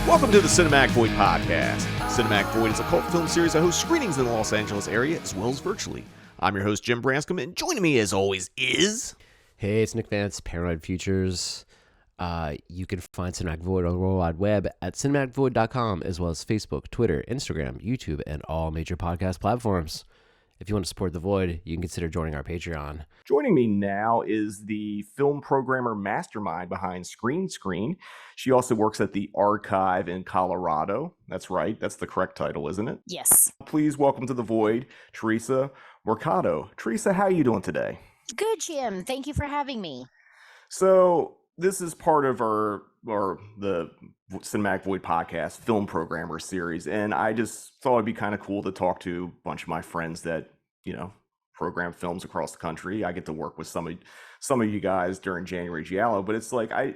Welcome to the Cinematic Void Podcast. Cinematic Void is a cult film series that hosts screenings in the Los Angeles area as well as virtually. I'm your host, Jim Branscombe, and joining me as always is... Hey, it's Nick Vance, Paranoid Futures. You can find Cinematic Void on the World Wide Web at cinematicvoid.com, as well as Facebook, Twitter, Instagram, YouTube, and all major podcast platforms. If you want to support The Void, you can consider joining our Patreon. Joining me now is the film programmer mastermind behind Screen. She also works at the Archive in Colorado. That's right. That's the correct title, isn't it? Yes. Please welcome to The Void, Theresa Mercado. Theresa, how are you doing today? Good, Jim. Thank you for having me. So this is part of the Cinematic Void Podcast film programmer series, and I just thought it'd be kind of cool to talk to a bunch of my friends that, you know, program films across the country. I get to work with some of you guys during January Giallo, but it's like I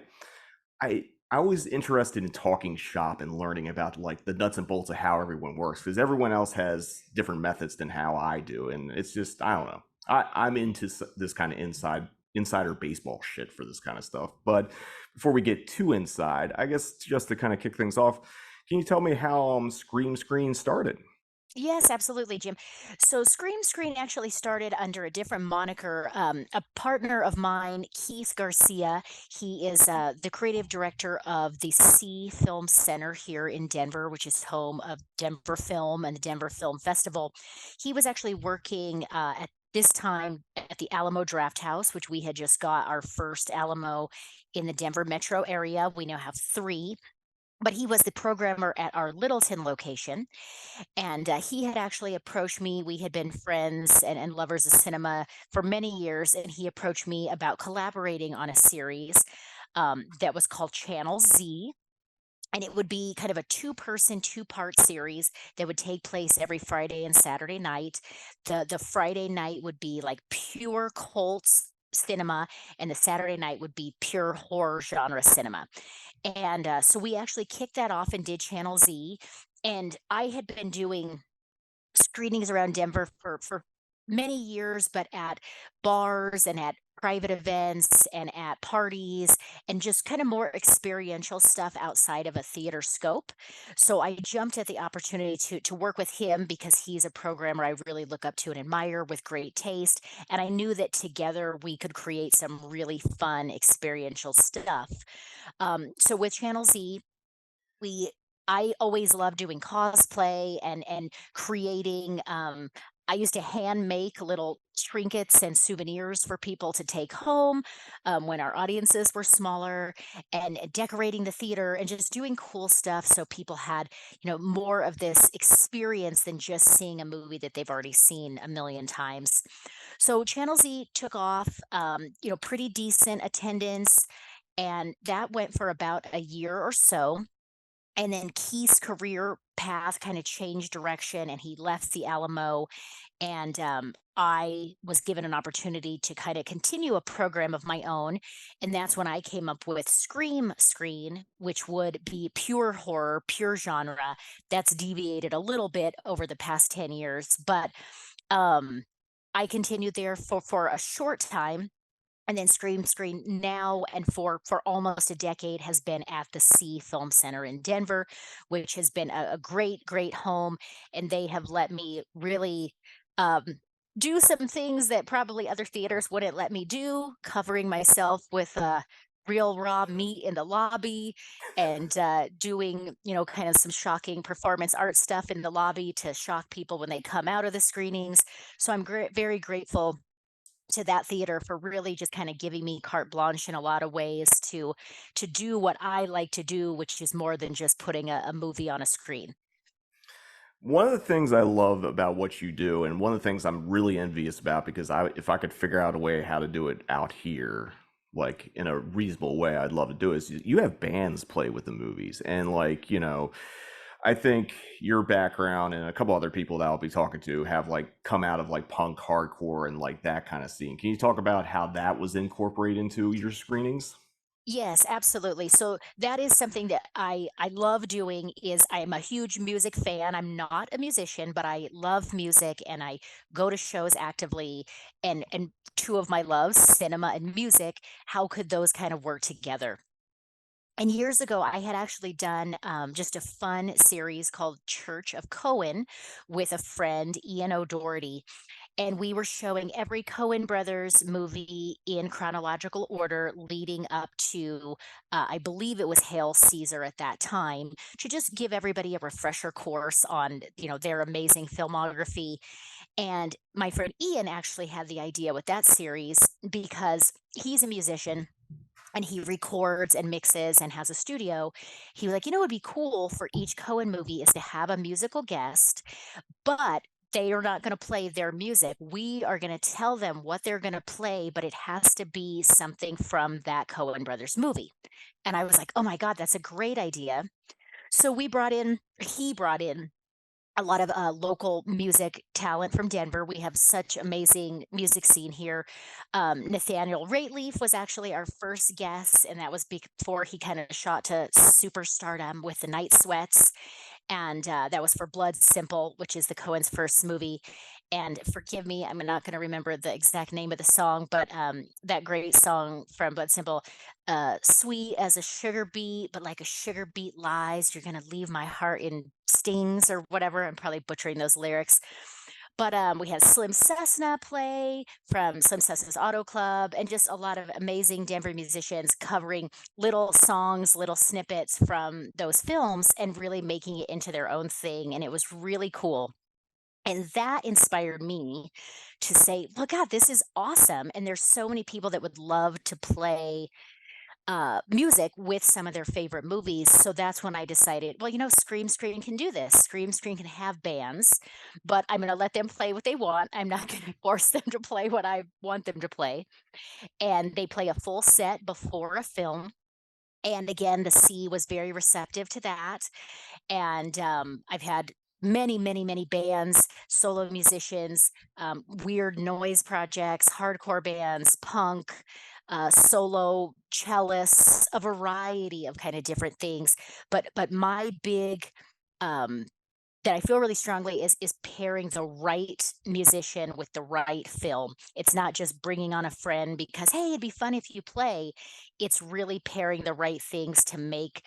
was interested in talking shop and learning about like the nuts and bolts of how everyone works, because everyone else has different methods than how I do, and it's just, I don't know. I'm into this kind of insider baseball shit for this kind of stuff. But before we get too inside, I guess just to kind of kick things off, can you tell me how Screen started? Yes, absolutely, Jim. So Screen actually started under a different moniker. A partner of mine, Keith Garcia, he is the creative director of the Sie FilmCenter here in Denver, which is home of Denver Film and the Denver Film Festival. He was actually working at this time at the Alamo Draft House, which we had just got our first Alamo in the Denver metro area. We now have 3. But he was the programmer at our Littleton location, and he had actually approached me. We had been friends and lovers of cinema for many years, and he approached me about collaborating on a series that was called Channel Z. And it would be kind of a 2-person, 2-part series that would take place every Friday and Saturday night. The Friday night would be like pure cult cinema, and the Saturday night would be pure horror genre cinema. And so we actually kicked that off and did Channel Z. And I had been doing screenings around Denver for many years, but at bars and at private events and at parties and just kind of more experiential stuff outside of a theater scope. So I jumped at the opportunity to work with him because he's a programmer I really look up to and admire with great taste. And I knew that together we could create some really fun experiential stuff. So with Channel Z, I always loved doing cosplay and creating. I used to hand make little trinkets and souvenirs for people to take home when our audiences were smaller, and decorating the theater and just doing cool stuff so people had, more of this experience than just seeing a movie that they've already seen a million times. So Channel Z took off, pretty decent attendance, and that went for about a year or so. And then Keith's career path kind of changed direction, and he left the Alamo. And I was given an opportunity to kind of continue a program of my own. And that's when I came up with Screen, which would be pure horror, pure genre. That's deviated a little bit over the past 10 years. But I continued there for a short time. And then Screen now and for almost a decade has been at the Sie FilmCenter in Denver, which has been a great home. And they have let me really do some things that probably other theaters wouldn't let me do, covering myself with real raw meat in the lobby and doing, kind of some shocking performance art stuff in the lobby to shock people when they come out of the screenings. So I'm very grateful to that theater for really just kind of giving me carte blanche in a lot of ways to do what I like to do, which is more than just putting a movie on a screen. One of the things I love about what you do, and one of the things I'm really envious about, because if I could figure out a way how to do it out here, like in a reasonable way, I'd love to do it, is you have bands play with the movies. And like, I think your background and a couple other people that I'll be talking to have like come out of like punk hardcore and like that kind of scene. Can you talk about how that was incorporated into your screenings? Yes, absolutely. So that is something that I love doing is I'm a huge music fan. I'm not a musician, but I love music and I go to shows actively and two of my loves, cinema and music, how could those kind of work together? And years ago, I had actually done just a fun series called Church of Cohen with a friend, Ian O'Doherty, and we were showing every Cohen Brothers movie in chronological order leading up to, I believe it was Hail Caesar at that time, to just give everybody a refresher course on, their amazing filmography. And my friend Ian actually had the idea with that series because he's a musician and he records and mixes and has a studio. He was like, it would be cool for each Cohen movie is to have a musical guest, but they are not going to play their music. We are going to tell them what they're going to play, but it has to be something from that Cohen Brothers movie. And I was like, oh my God, that's a great idea. So he brought in a lot of local music talent from Denver. We have such amazing music scene here. Nathaniel Ratelief was actually our first guest, and that was before he kind of shot to superstardom with the Night Sweats, and that was for Blood Simple, which is the Cohen's first movie. And forgive me, I'm not going to remember the exact name of the song, but that great song from Blood Simple, sweet as a sugar beet, but like a sugar beet lies, you're going to leave my heart in stings or whatever. I'm probably butchering those lyrics. But we had Slim Cessna play from Slim Cessna's Auto Club, and just a lot of amazing Denver musicians covering little songs, little snippets from those films, and really making it into their own thing. And it was really cool. And that inspired me to say, "Look, God, this is awesome!" And there's so many people that would love to play music with some of their favorite movies. So that's when I decided, well, Scream Screen can do this. Scream Screen can have bands, but I'm going to let them play what they want. I'm not going to force them to play what I want them to play. And they play a full set before a film. And again, the C was very receptive to that. And I've had many, many, many bands, solo musicians, weird noise projects, hardcore bands, punk, solo cellists, a variety of kind of different things. But my big um, that I feel really strongly is pairing the right musician with the right film. It's not just bringing on a friend because hey, it'd be fun if you play. It's really pairing the right things to make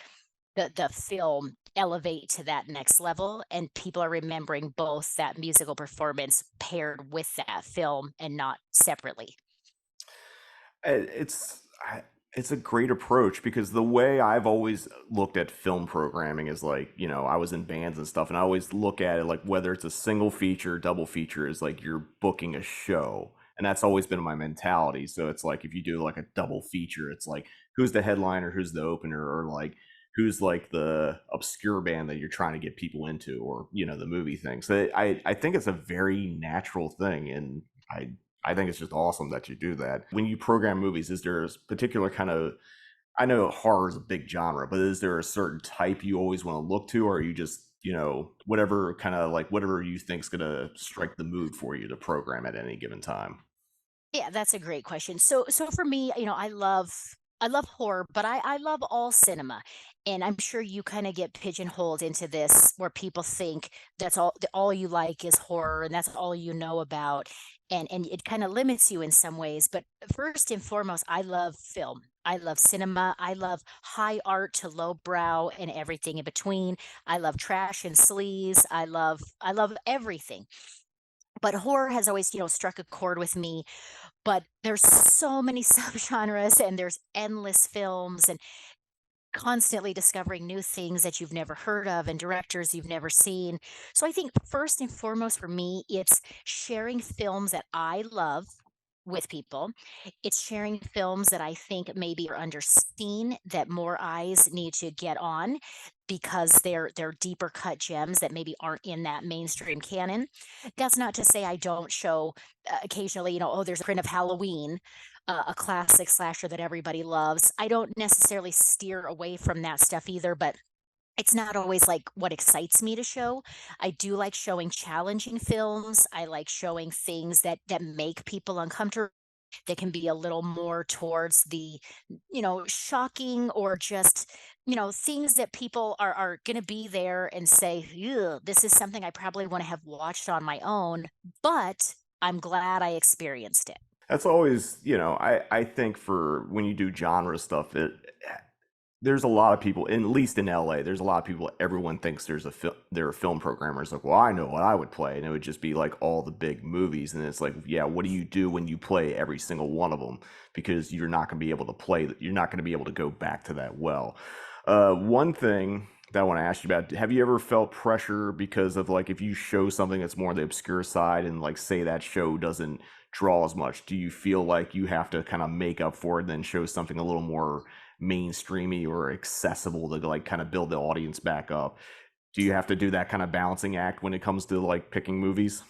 the film elevate to that next level, and people are remembering both that musical performance paired with that film and not separately. It's it's a great approach because the way I've always looked at film programming is like, I was in bands and stuff, and I always look at it like whether it's a single feature, double feature, is like you're booking a show. And that's always been my mentality. So it's like if you do like a double feature, it's like who's the headliner, who's the opener, or like who's like the obscure band that you're trying to get people into, or the movie thing. So I think it's a very natural thing, and I think it's just awesome that you do that. When you program movies, is there a particular kind of, I know horror is a big genre, but is there a certain type you always want to look to, or are you just, whatever kind of like whatever you think's going to strike the mood for you to program at any given time? Yeah, that's a great question. So for me, I love horror, but I love all cinema. And I'm sure you kind of get pigeonholed into this where people think that's all you like is horror and that's all you know about. And it kind of limits you in some ways. But first and foremost, I love film. I love cinema. I love high art to low brow and everything in between. I love trash and sleaze. I love everything. But horror has always, struck a chord with me, but there's so many subgenres and there's endless films and constantly discovering new things that you've never heard of and directors you've never seen. So I think first and foremost for me, it's sharing films that I love with people. It's sharing films that I think maybe are underseen that more eyes need to get on because they're deeper cut gems that maybe aren't in that mainstream canon. That's not to say I don't show occasionally, oh, there's a print of Halloween, a classic slasher that everybody loves. I don't necessarily steer away from that stuff either, but it's not always like what excites me to show. I do like showing challenging films. I like showing things that make people uncomfortable They can be a little more towards the, shocking or just, things that people are going to be there and say, "Ew, this is something I probably want to have watched on my own, but I'm glad I experienced it." That's always, I think for when you do genre stuff, there's a lot of people, at least in LA, there's a lot of people, everyone thinks there are film programmers. Like, well, I know what I would play. And it would just be like all the big movies. And it's like, yeah, what do you do when you play every single one of them? Because you're not going to be able to you're not going to be able to go back to that well. One thing that I want to ask you about, have you ever felt pressure because of like, if you show something that's more on the obscure side and like, say that show doesn't draw as much, do you feel like you have to kind of make up for it and then show something a little more mainstreamy or accessible to like kind of build the audience back up? Do you have to do that kind of balancing act when it comes to like picking movies?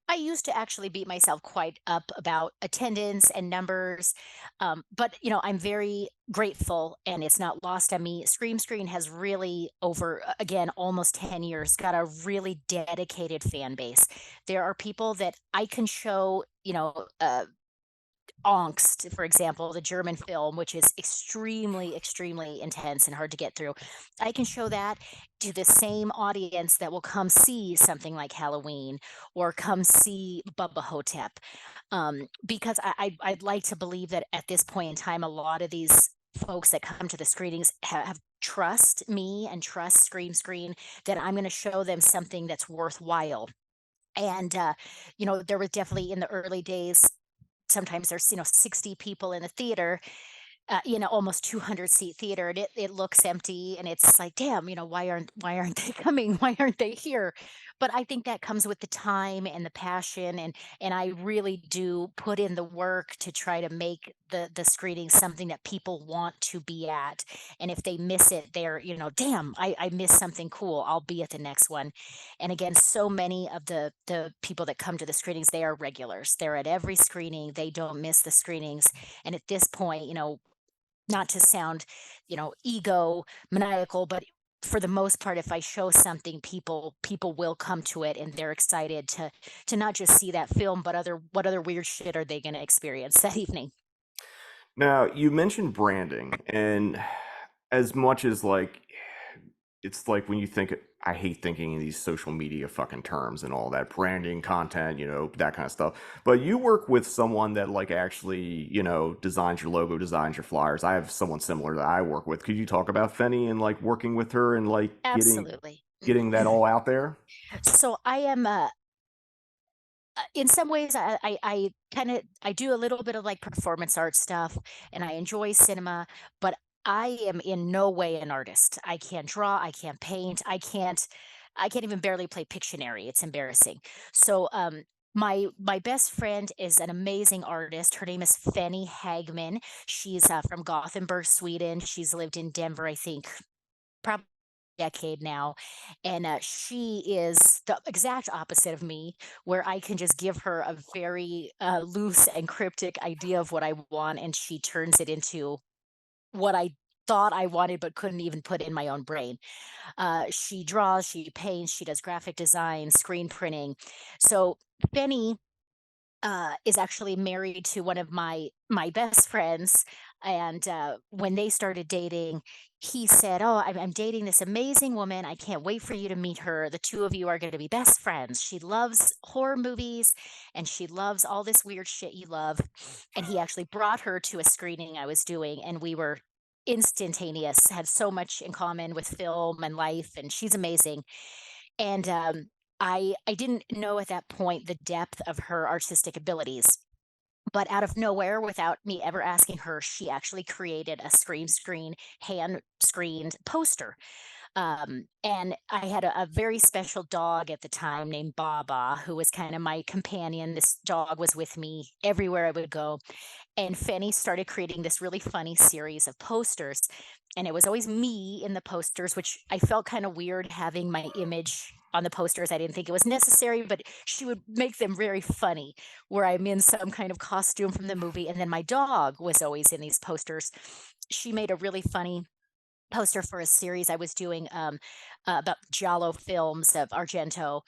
I used to actually beat myself quite up about attendance and numbers, but I'm very grateful, and it's not lost on me. Scream Screen has really, over again almost 10 years, got a really dedicated fan base. There are people that I can show, Angst, for example, the German film, which is extremely, extremely intense and hard to get through. I can show that to the same audience that will come see something like Halloween or come see Bubba Hotep. Because I'd like to believe that at this point in time, a lot of these folks that come to the screenings have trust me and trust Scream Screen, that I'm going to show them something that's worthwhile. And there was definitely in the early days, sometimes there's 60 people in the theater, almost 200-seat theater, and it looks empty, and it's like, damn, why aren't they coming? Why aren't they here? But I think that comes with the time and the passion, and I really do put in the work to try to make the screening something that people want to be at. And if they miss it, they're, damn, I missed something cool. I'll be at the next one. And again, so many of the people that come to the screenings, they are regulars. They're at every screening. They don't miss the screenings. And at this point, not to sound, ego maniacal, but for the most part, if I show something, people will come to it, and they're excited to not just see that film, but what other weird shit are they going to experience that evening? Now, you mentioned branding, and as much as like it's like when you think, I hate thinking in these social media fucking terms and all that branding, content, that kind of stuff. But you work with someone that like actually, designs your logo, designs your flyers. I have someone similar that I work with. Could you talk about Fenny and like working with her and like Absolutely. getting that all out there? So I am, in some ways, I kind of I do a little bit of like performance art stuff, and I enjoy cinema, but I am in no way an artist. I can't draw, I can't paint, I can't even barely play Pictionary. It's embarrassing. So my best friend is an amazing artist. Her name is Fenny Hagman. She's from Gothenburg, Sweden. She's lived in Denver, I think, probably decade now, and she is the exact opposite of me, where I can just give her a very loose and cryptic idea of what I want, and she turns it into what I thought I wanted but couldn't even put in my own brain. She draws, she paints, she does graphic design, screen printing. So Benny is actually married to one of my best friends, and when they started dating, he said, "Oh, I'm dating this amazing woman. I can't wait for you to meet her. The two of you are going to be best friends. She loves horror movies, and she loves all this weird shit you love." And he actually brought her to a screening I was doing, and we were instantaneous. Had so much in common with film and life, and she's amazing. And I didn't know at that point the depth of her artistic abilities. But out of nowhere, without me ever asking her, she actually created a screen screen, hand screened poster. And I had a very special dog at the time named Baba, who was kind of my companion. This dog was with me everywhere I would go. And Fanny started creating this really funny series of posters. And it was always me in the posters, which I felt kind of weird having my image on the posters. I didn't think it was necessary, but she would make them very funny, where I'm in some kind of costume from the movie. And then my dog was always in these posters. She made a really funny poster for a series I was doing, about giallo films of Argento.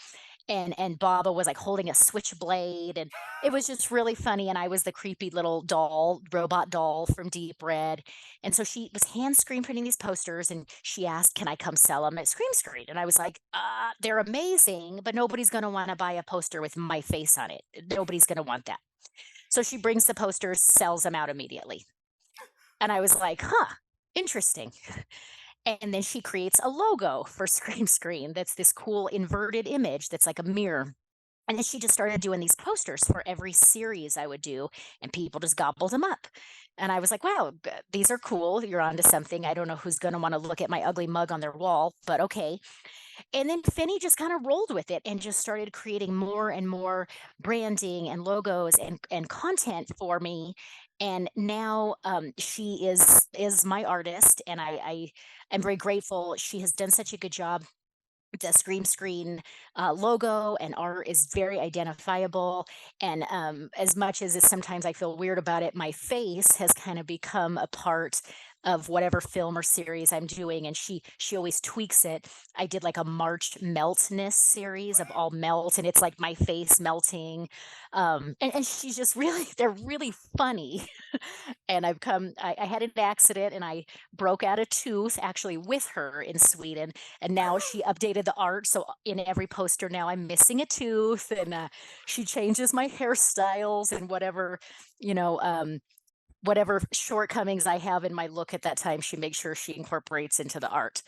and Baba was like holding a switchblade, and it was just really funny. And I was the creepy little doll, robot doll from Deep Red. And so she was hand screen printing these posters, and she asked, "Can I come sell them at Scream Screen?" And I was like, "They're amazing, but nobody's going to want to buy a poster with my face on it. Nobody's going to want that." So she brings the posters, sells them out immediately. And I was like, "Huh, interesting." And then she creates a logo for Scream Screen that's this cool inverted image that's like a mirror. And then she just started doing these posters for every series I would do, and people just gobbled them up. And I was like, wow, these are cool. You're onto something. I don't know who's going to want to look at my ugly mug on their wall, but okay. And then Finney just kind of rolled with it and just started creating more and more branding and logos and content for me. And now she is my artist, and I am very grateful. She has done such a good job. The Scream Screen logo and art is very identifiable. And as much as sometimes I feel weird about it, my face has kind of become a part of whatever film or series I'm doing. And she always tweaks it. I did like a March Meltness series of all melt, and it's like my face melting. And she's just really, they're really funny. And I had an accident and I broke out a tooth actually with her in Sweden, and now she updated the art. So in every poster now I'm missing a tooth, and she changes my hairstyles and you know, um, whatever shortcomings I have in my look at that time, she makes sure she incorporates into the art.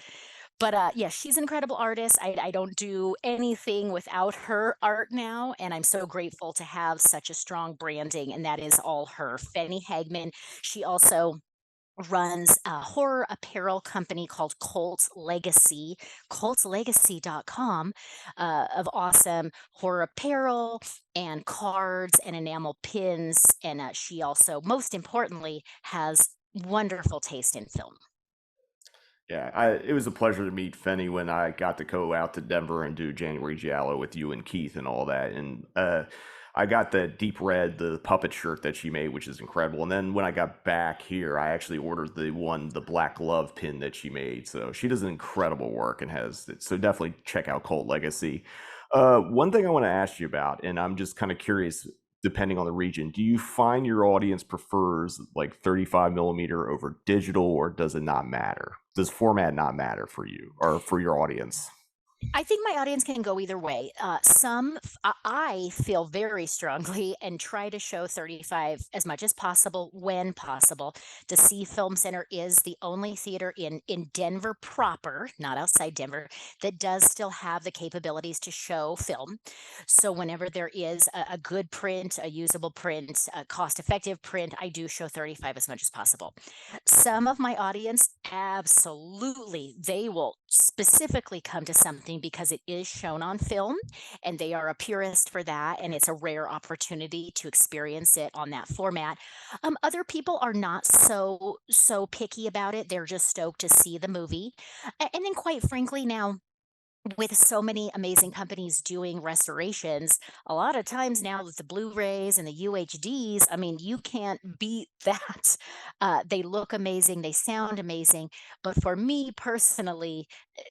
But yeah, she's an incredible artist. I don't do anything without her art now, and I'm so grateful to have such a strong branding, and that is all her. Fanny Hagman. She also runs a horror apparel company called Cult Legacy, cultlegacy.com, of awesome horror apparel and cards and enamel pins. And she also, most importantly, has wonderful taste in film. Yeah, it was a pleasure to meet Fenny when I got to go out to Denver and do January Giallo with you and Keith and all that. And I got the deep red, the puppet shirt that she made, which is incredible. And then when I got back here, I actually ordered the black glove pin that she made. So she does an incredible work and has it. So definitely check out Cult Legacy. One thing I want to ask you about, and I'm just kind of curious, depending on the region, do you find your audience prefers like 35 millimeter over digital, or does it not matter? Does format not matter for you or for your audience? I think my audience can go either way. I feel very strongly and try to show 35 as much as possible when possible. The Sie FilmCenter is the only theater in Denver proper, not outside Denver, that does still have the capabilities to show film. So whenever there is a good print, a usable print, a cost-effective print, I do show 35 as much as possible. Some of my audience, absolutely, they will specifically come to something because it is shown on film, and they are a purist for that, and it's a rare opportunity to experience it on that format. Other people are not so picky about it. They're just stoked to see the movie. And then quite frankly now, with so many amazing companies doing restorations, a lot of times now with the Blu-rays and the UHDs, I mean, you can't beat that. They look amazing, they sound amazing. But for me personally,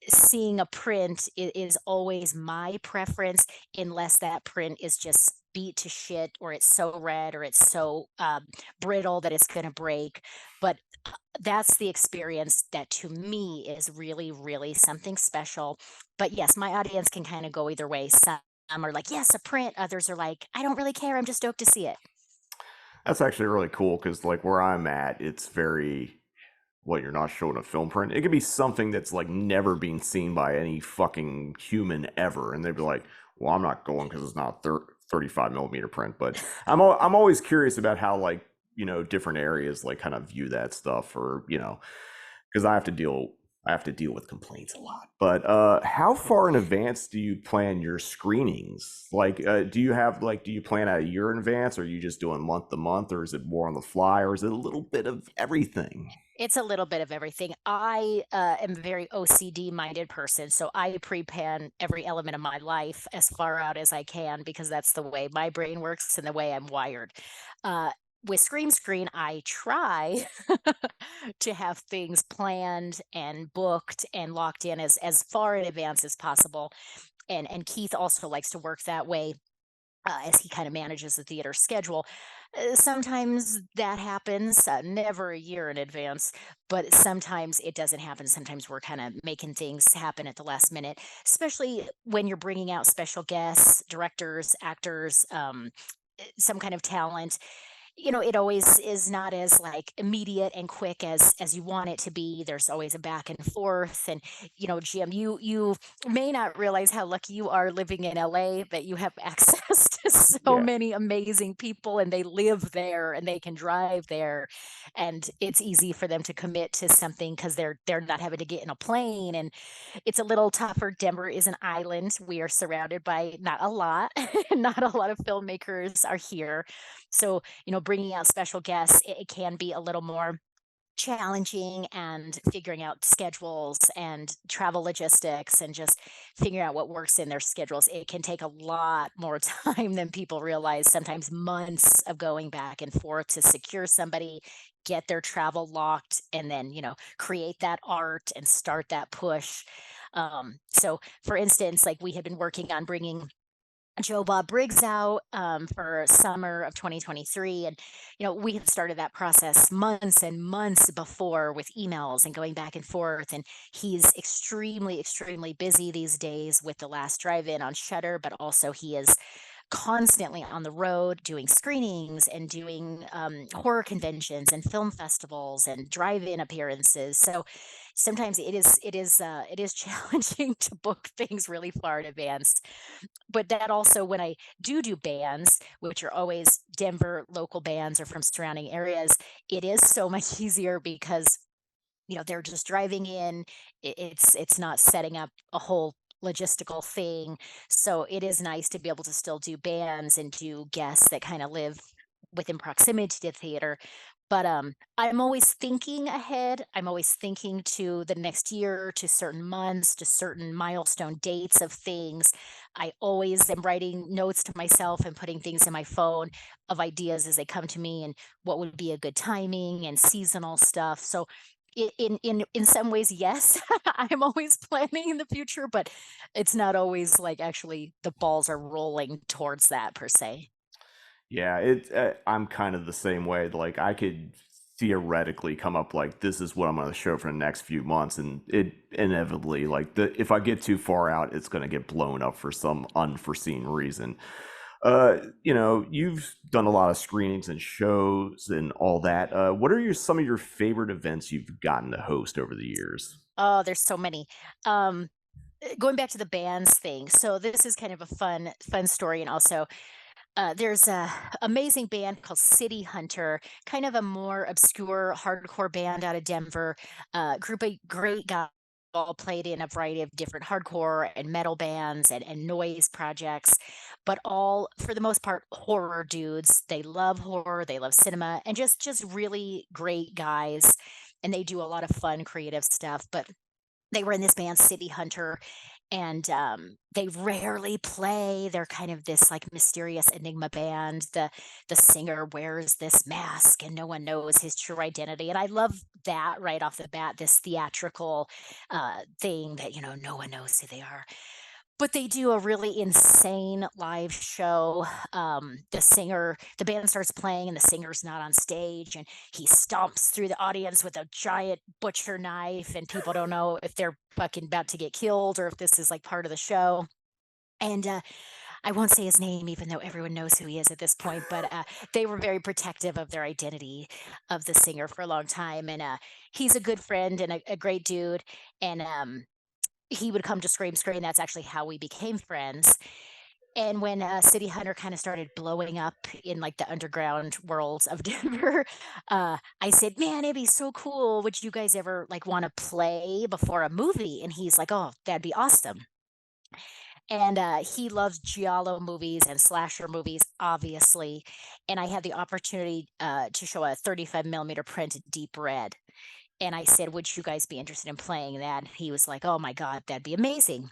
seeing a print is always my preference, unless that print is just beat to shit, or it's so red, or it's so brittle that it's going to break. But that's the experience that to me is really, really something special. But yes, my audience can kind of go either way. Some are like, yes, a print. Others are like, I don't really care. I'm just stoked to see it. That's actually really cool because, like, where I'm at, it's very what you're not showing a film print. It could be something that's like never been seen by any fucking human ever, and they'd be like, "Well, I'm not going because it's not 35 millimeter print." But I'm always curious about how, like, different areas like kind of view that stuff, or because I have to deal with complaints a lot. But how far in advance do you plan your screenings? Like, do you plan a year in advance, or are you just doing month to month, or is it more on the fly, or is it a little bit of everything? It's a little bit of everything. I am a very OCD minded person, so I pre-plan every element of my life as far out as I can, because that's the way my brain works and the way I'm wired. Uh, with Scream Screen, I try to have things planned and booked and locked in as far in advance as possible. and Keith also likes to work that way, as he kind of manages the theater schedule. Sometimes that happens, never a year in advance, but sometimes it doesn't happen. Sometimes we're kind of making things happen at the last minute, especially when you're bringing out special guests, directors, actors, some kind of talent. It always is not as like immediate and quick as you want it to be. There's always a back and forth. And Jim, you may not realize how lucky you are living in LA, that you have access to so Yeah. many amazing people, and they live there and they can drive there, and it's easy for them to commit to something because they're not having to get in a plane. And it's a little tougher. Denver is an island. We are surrounded by not a lot, not a lot of filmmakers are here. So, bringing out special guests, it can be a little more challenging, and figuring out schedules and travel logistics and just figuring out what works in their schedules. It can take a lot more time than people realize, sometimes months of going back and forth to secure somebody, get their travel locked, and then, create that art and start that push. So, for instance, like we had been working on bringing Joe Bob Briggs out for summer of 2023. And, we had started that process months and months before with emails and going back and forth. And he's extremely, extremely busy these days with The Last Drive In on Shutter, but also he is constantly on the road doing screenings and doing horror conventions and film festivals and drive-in appearances. So sometimes it is challenging to book things really far in advance. But that also, when I do bands, which are always Denver local bands or from surrounding areas, it is so much easier because they're just driving in. It's not setting up a whole logistical thing. So it is nice to be able to still do bands and do guests that kind of live within proximity to the theater. But I'm always thinking ahead. I'm always thinking to the next year, to certain months, to certain milestone dates of things. I always am writing notes to myself and putting things in my phone of ideas as they come to me, and what would be a good timing and seasonal stuff. So in some ways, yes, I'm always planning in the future, but it's not always like actually the balls are rolling towards that per se. Yeah, I'm kind of the same way. Like I could theoretically come up like this is what I'm going to show for the next few months, and it inevitably like if I get too far out, it's going to get blown up for some unforeseen reason. You've done a lot of screenings and shows and all that. What are some of your favorite events you've gotten to host over the years? Oh, there's so many. Um, Going back to the bands thing. So this is kind of a fun story, and also there's a amazing band called City Hunter, kind of a more obscure hardcore band out of Denver. Group of great guys, all played in a variety of different hardcore and metal bands and noise projects, but all for the most part horror dudes. They love horror, they love cinema, and just really great guys. And they do a lot of fun, creative stuff. But they were in this band City Hunter, and they rarely play. They're kind of this like mysterious enigma band. The singer wears this mask and no one knows his true identity. And I love that right off the bat, this theatrical thing that no one knows who they are. But they do a really insane live show. The band starts playing, and the singer's not on stage, and he stomps through the audience with a giant butcher knife, and people don't know if they're fucking about to get killed or if this is like part of the show. And I won't say his name, even though everyone knows who he is at this point. But they were very protective of their identity of the singer for a long time, and he's a good friend and a great dude. And he would come to Scream Screen. That's actually how we became friends. And when City Hunter kind of started blowing up in like the underground worlds of Denver, I said, "Man, it'd be so cool. Would you guys ever like want to play before a movie?" And he's like, "Oh, that'd be awesome." And he loves giallo movies and slasher movies, obviously. And I had the opportunity to show a 35 millimeter print deep red. And I said, "Would you guys be interested in playing that?" He was like, "Oh my God, that'd be amazing."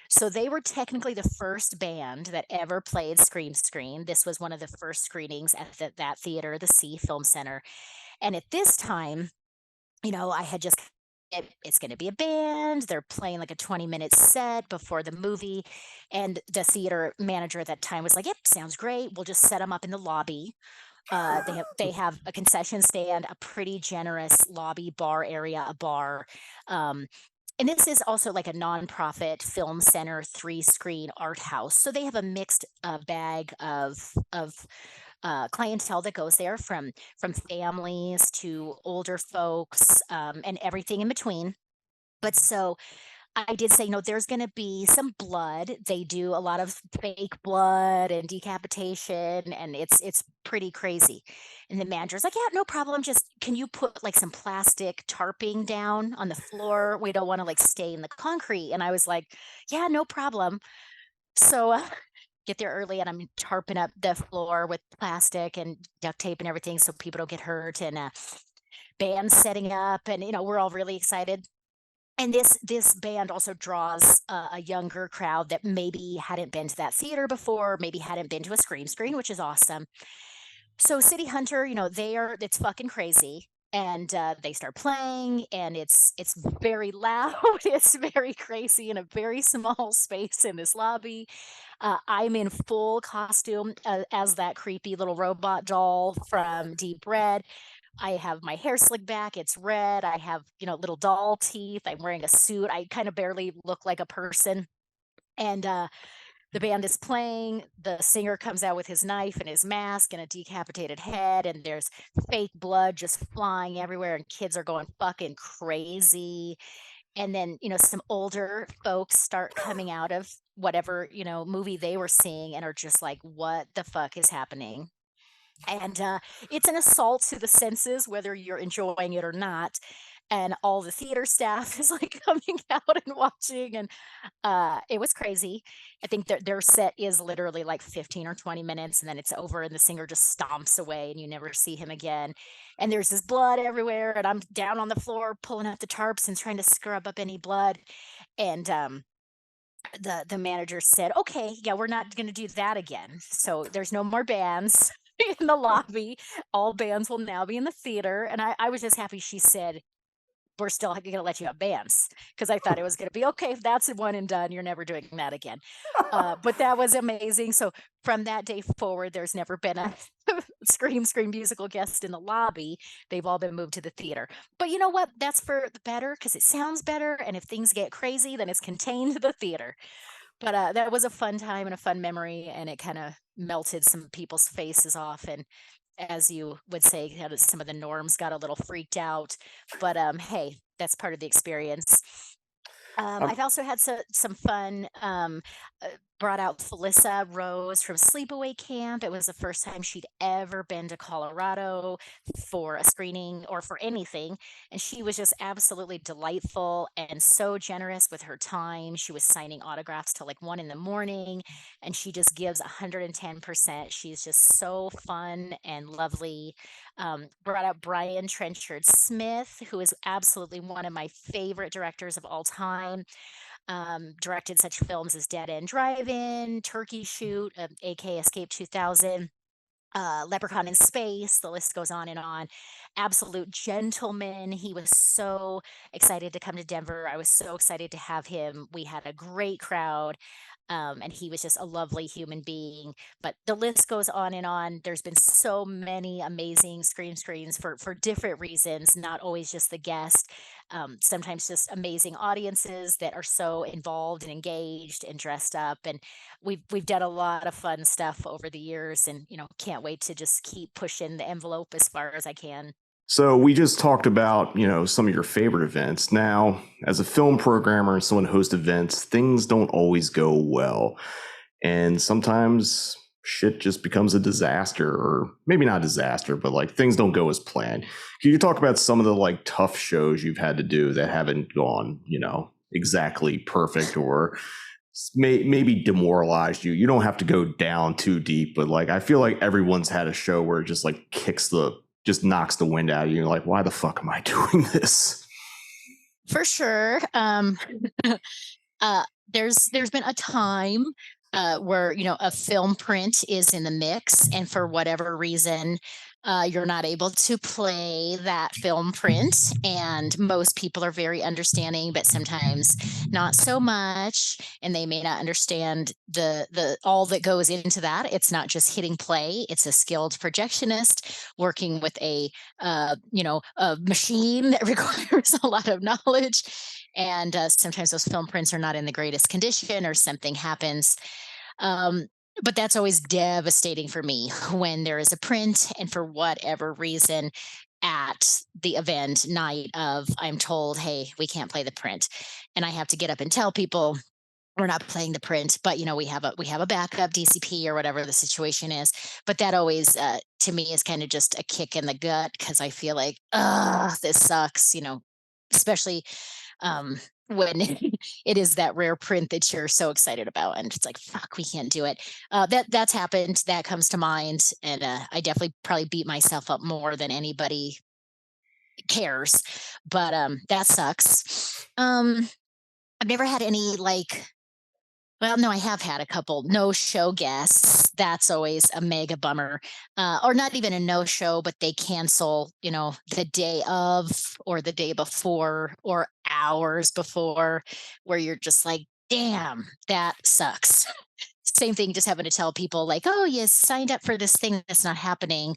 So they were technically the first band that ever played Scream Screen. This was one of the first screenings at that theater, the Sie FilmCenter. And at this time, I had just It's going to be a band. They're playing like a 20-minute set before the movie. And the theater manager at that time was like, yep, sounds great. We'll just set them up in the lobby. They have a concession stand, a pretty generous lobby bar area, a bar. Um, and this is also like a nonprofit film center, 3-screen art house. So they have a mixed bag of clientele that goes there, from families to older folks, and everything in between. But so I did say, there's going to be some blood. They do a lot of fake blood and decapitation, and it's pretty crazy. And the manager's like, yeah, no problem. Just can you put like some plastic tarping down on the floor? We don't want to like stain the concrete. And I was like, yeah, no problem. So get there early, and I'm tarping up the floor with plastic and duct tape and everything so people don't get hurt. And band's setting up, and we're all really excited. And this band also draws a younger crowd that maybe hadn't been to that theater before, maybe hadn't been to a screen, which is awesome. So City Hunter, it's fucking crazy. And they start playing, and it's very loud. It's very crazy in a very small space in this lobby. I'm in full costume as that creepy little robot doll from Deep Red. I have my hair slicked back. It's red. I have, little doll teeth. I'm wearing a suit. I kind of barely look like a person. And the band is playing. The singer comes out with his knife and his mask and a decapitated head. And there's fake blood just flying everywhere. And kids are going fucking crazy. And then, some older folks start coming out of whatever, movie they were seeing and are just like, what the fuck is happening? And it's an assault to the senses, whether you're enjoying it or not. And all the theater staff is like coming out and watching, and it was crazy. I think their set is literally like 15 or 20 minutes, and then it's over, and the singer just stomps away, and you never see him again. And there's this blood everywhere, and I'm down on the floor pulling out the tarps and trying to scrub up any blood. And the manager said, okay, yeah, we're not going to do that again. So there's no more bands in the lobby. All bands will now be in the theater. And I was just happy she said, we're still going to let you have bands, because I thought it was going to be, okay, if that's one and done, you're never doing that again. But that was amazing. So from that day forward, there's never been a Scream musical guest in the lobby. They've all been moved to the theater. But you know what? That's for the better, because it sounds better. And if things get crazy, then it's contained to the theater. But that was a fun time and a fun memory, and it kind of melted some people's faces off. And as you would say, some of the norms got a little freaked out. But hey, that's part of the experience. I've also had some fun. Brought out Felissa Rose from Sleepaway Camp. It was the first time she'd ever been to Colorado for a screening or for anything. And she was just absolutely delightful and so generous with her time. She was signing autographs till like 1 a.m, and she just gives 110%. She's just so fun and lovely. Brought out Brian Trenchard Smith, who is absolutely one of my favorite directors of all time. Directed such films as Dead End Drive-In, Turkey Shoot, AK Escape 2000, Leprechaun in Space. The list goes on and on. Absolute gentleman. He was so excited to come to Denver. I was so excited to have him. We had a great crowd. And he was just a lovely human being. But the list goes on and on. There's been so many amazing screens for different reasons, not always just the guest. Sometimes just amazing audiences that are so involved and engaged and dressed up. And we've done a lot of fun stuff over the years, and can't wait to just keep pushing the envelope as far as I can. So we just talked about, some of your favorite events. Now, as a film programmer and someone who hosts events, things don't always go well. And sometimes shit just becomes a disaster, or maybe not a disaster, but like things don't go as planned. Can you talk about some of the like tough shows you've had to do that haven't gone, exactly perfect, or maybe demoralized you? You don't have to go down too deep, but like I feel like everyone's had a show where it just like just knocks the wind out of you. You're like, why the fuck am I doing this? For sure. There's been a time where a film print is in the mix, and for whatever reason, You're not able to play that film print, and most people are very understanding, but sometimes not so much, and they may not understand the all that goes into that. It's not just hitting play; it's a skilled projectionist working with a machine that requires a lot of knowledge, and sometimes those film prints are not in the greatest condition, or something happens. Um, but that's always devastating for me when there is a print, and for whatever reason, at the event night of, I'm told, hey, we can't play the print. And I have to get up and tell people we're not playing the print, but we have a backup DCP or whatever the situation is. But that always, to me, is kind of just a kick in the gut, because I feel like, this sucks, especially um, when it is that rare print that you're so excited about, and it's like, fuck, we can't do it. That's happened. That comes to mind, and I definitely probably beat myself up more than anybody cares. But that sucks. I've never had any, like, well, no, I have had a couple no-show guests. That's always a mega bummer. Or not even a no-show, but they cancel, the day of, or the day before, or hours before, where you're just like, damn, that sucks. Same thing, just having to tell people like, oh, you signed up for this thing that's not happening.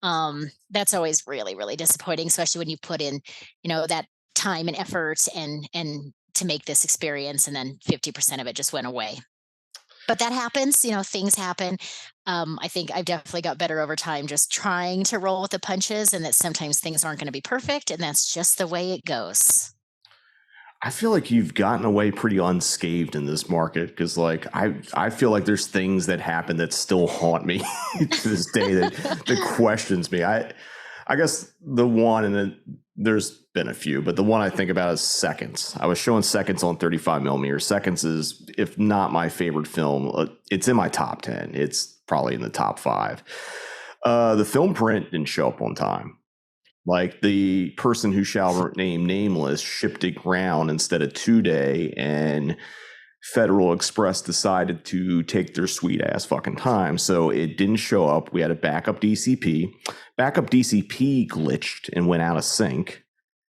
That's always really, really disappointing, especially when you put in, that time and effort, and to make this experience, and then 50% of it just went away. But that happens, things happen. I think I've definitely got better over time, just trying to roll with the punches, and that sometimes things aren't going to be perfect, and that's just the way it goes. I feel like you've gotten away pretty unscathed in this market because, like, I feel like there's things that happen that still haunt me to this day that questions me. I guess the one, and then there's been a few, but the one I think about is Seconds. I was showing Seconds on 35 millimeter. Seconds is, if not my favorite film, it's in my top 10. It's probably in the top five. The film print didn't show up on time. Like, the person who shall remain nameless shipped it ground instead of 2 day, and Federal Express decided to take their sweet ass fucking time. So it didn't show up. We had a backup DCP. Backup DCP glitched and went out of sync.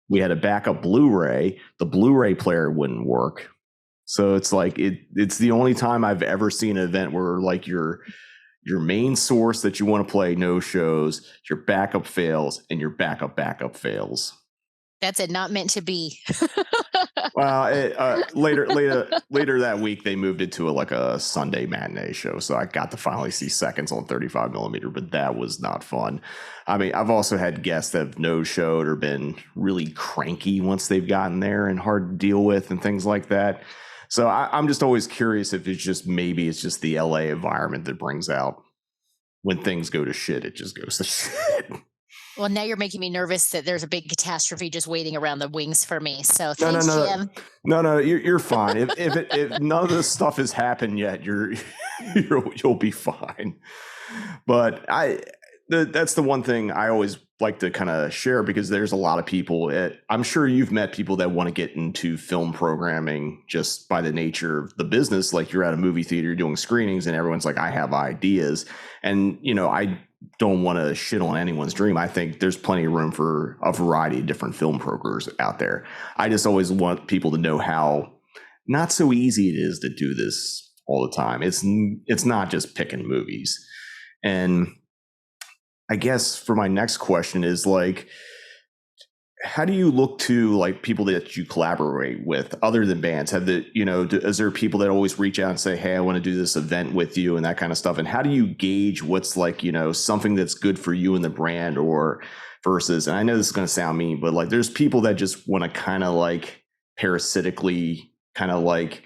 We had a backup Blu-ray. The Blu-ray player wouldn't work. So it's like it's the only time I've ever seen an event where, like, your main source that you want to play no shows, your backup fails, and your backup fails. That's it, not meant to be. Well, later that week they moved it to like a Sunday matinee show, so I got to finally see Seconds on 35 millimeter, but that was not fun. I mean, I've also had guests that have no showed or been really cranky once they've gotten there and hard to deal with and things like that. So I'm just always curious if maybe it's just the LA environment that brings out when things go to shit. It just goes to shit. Well, now you're making me nervous that there's a big catastrophe just waiting around the wings for me. So No, no, thanks, no, Jim. no. You're fine. If none of this stuff has happened yet, you'll be fine. But that's the one thing I always like to kind of share, because there's a lot of people. I'm sure you've met people that want to get into film programming just by the nature of the business. Like, you're at a movie theater doing screenings, and everyone's like, I have ideas, and I don't want to shit on anyone's dream. I think there's plenty of room for a variety of different film programmers out there. I just always want people to know how not so easy it is to do this all the time. It's not just picking movies. And I guess for my next question is, like, how do you look to, like, people that you collaborate with other than bands? Is there people that always reach out and say, hey, I want to do this event with you and that kind of stuff? And how do you gauge what's, like, something that's good for you and the brand, or versus, and I know this is going to sound mean, but, like, there's people that just want to kind of, like, parasitically kind of, like,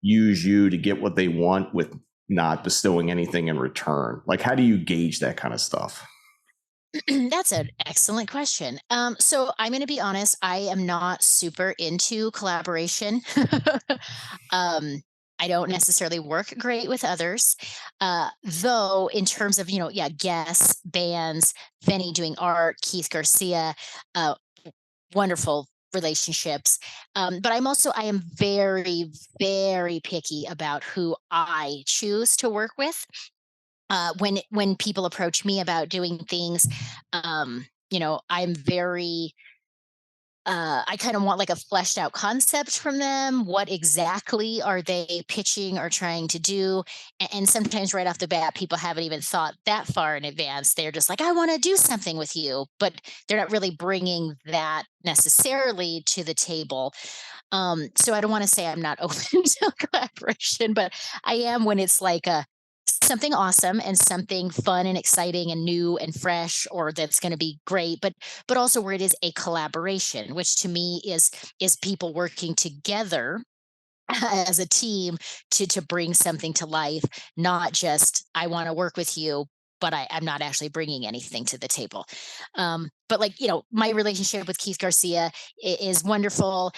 use you to get what they want with not bestowing anything in return. Like, how do you gauge that kind of stuff? That's an excellent question. So I'm going to be honest, I am not super into collaboration. um, I don't necessarily work great with others. Though, in terms of, yeah, guests, bands, Vinny doing art, Keith Garcia, uh, wonderful relationships. But I am very, very picky about who I choose to work with. When people approach me about doing things, I'm very I kind of want like a fleshed out concept from them. What exactly are they pitching or trying to do? And sometimes right off the bat, people haven't even thought that far in advance. They're just like, I want to do something with you, but they're not really bringing that necessarily to the table. So I don't want to say I'm not open to collaboration, but I am when it's like a something awesome and something fun and exciting and new and fresh, or that's going to be great, but also where it is a collaboration, which to me is people working together as a team to bring something to life, not just I want to work with you, but I'm not actually bringing anything to the table. But like my relationship with Keith Garcia is wonderful.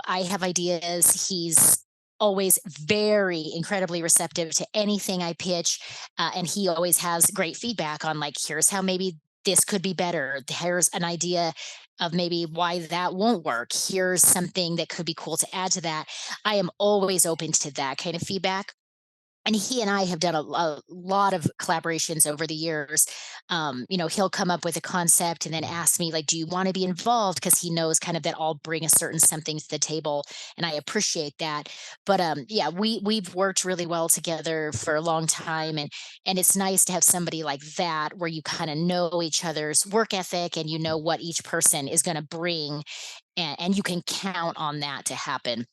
I have ideas. He's always very incredibly receptive to anything I pitch, and he always has great feedback on like here's how maybe this could be better. Here's an idea of maybe why that won't work. Here's something that could be cool to add to that. I am always open to that kind of feedback. And he and I have done a lot of collaborations over the years. He'll come up with a concept and then ask me, like, do you want to be involved? Because he knows kind of that I'll bring a certain something to the table, and I appreciate that. But yeah, we've worked really well together for a long time, and it's nice to have somebody like that where you kind of know each other's work ethic and you know what each person is going to bring, and you can count on that to happen.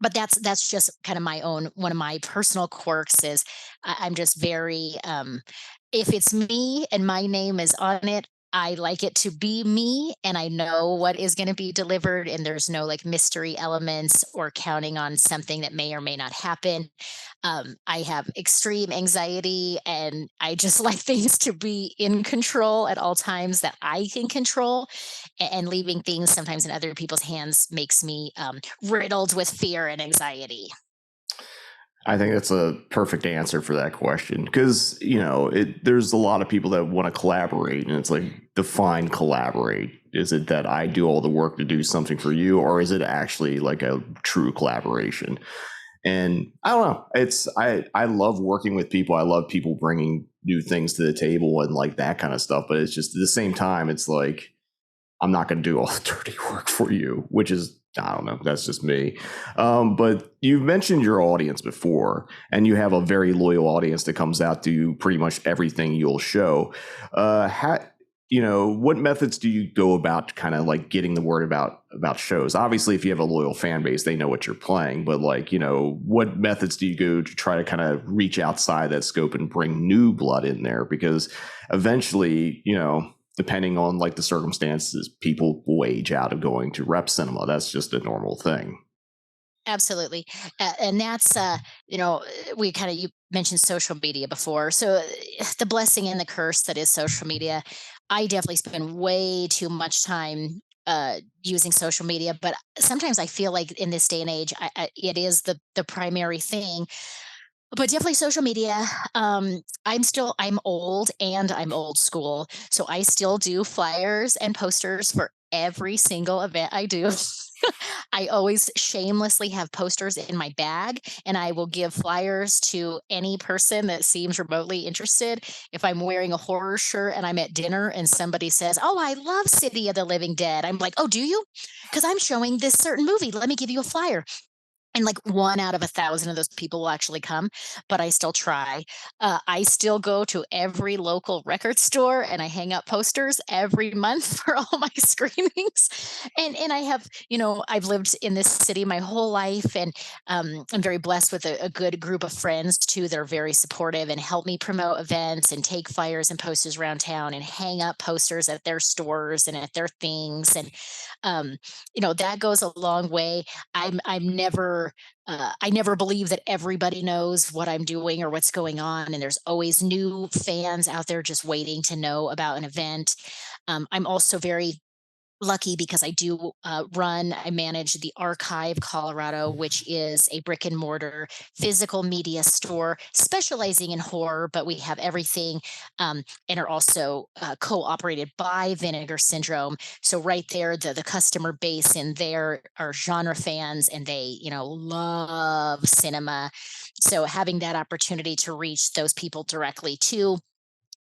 But that's just kind of my own one of my personal quirks is I'm just very if it's me and my name is on it, I like it to be me and I know what is going to be delivered, and there's no like mystery elements or counting on something that may or may not happen. I have extreme anxiety and I just like things to be in control at all times that I can control, and leaving things sometimes in other people's hands makes me riddled with fear and anxiety. I think that's a perfect answer for that question because there's a lot of people that want to collaborate, and it's like define collaborate. Is it that I do all the work to do something for you, or is it actually like a true collaboration? And I don't know. I love working with people. I love people bringing new things to the table and like that kind of stuff. But it's just at the same time, it's like I'm not going to do all the dirty work for you, which is, I don't know, that's just me. But you've mentioned your audience before, and you have a very loyal audience that comes out to pretty much everything you'll show. What methods do you go about kind of like getting the word about shows? Obviously, if you have a loyal fan base, they know what you're playing. But like, what methods do you go to try to kind of reach outside that scope and bring new blood in there? Because eventually, depending on like the circumstances, people will age out of going to rep cinema. That's just a normal thing. Absolutely. And that's, we kind of, you mentioned social media before. So the blessing and the curse that is social media, I definitely spend way too much time using social media, but sometimes I feel like in this day and age, it is the primary thing. But definitely social media. I'm old and I'm old school. So I still do flyers and posters for every single event I do. I always shamelessly have posters in my bag, and I will give flyers to any person that seems remotely interested. If I'm wearing a horror shirt and I'm at dinner and somebody says, "Oh, I love City of the Living Dead," I'm like, "Oh, do you? Because I'm showing this certain movie. Let me give you a flyer." And like one out of 1,000 of those people will actually come, but I still try. I still go to every local record store and I hang up posters every month for all my screenings. And I have, I've lived in this city my whole life, and I'm very blessed with a good group of friends too that are very supportive and help me promote events and take flyers and posters around town and hang up posters at their stores and at their things. And that goes a long way. I'm never I never believe that everybody knows what I'm doing or what's going on, and there's always new fans out there just waiting to know about an event. I'm also very lucky because I manage the Archive Colorado, which is a brick and mortar physical media store specializing in horror, but we have everything, and are also co-operated by Vinegar Syndrome. So right there, the customer base in there are genre fans, and they love cinema. So having that opportunity to reach those people directly too.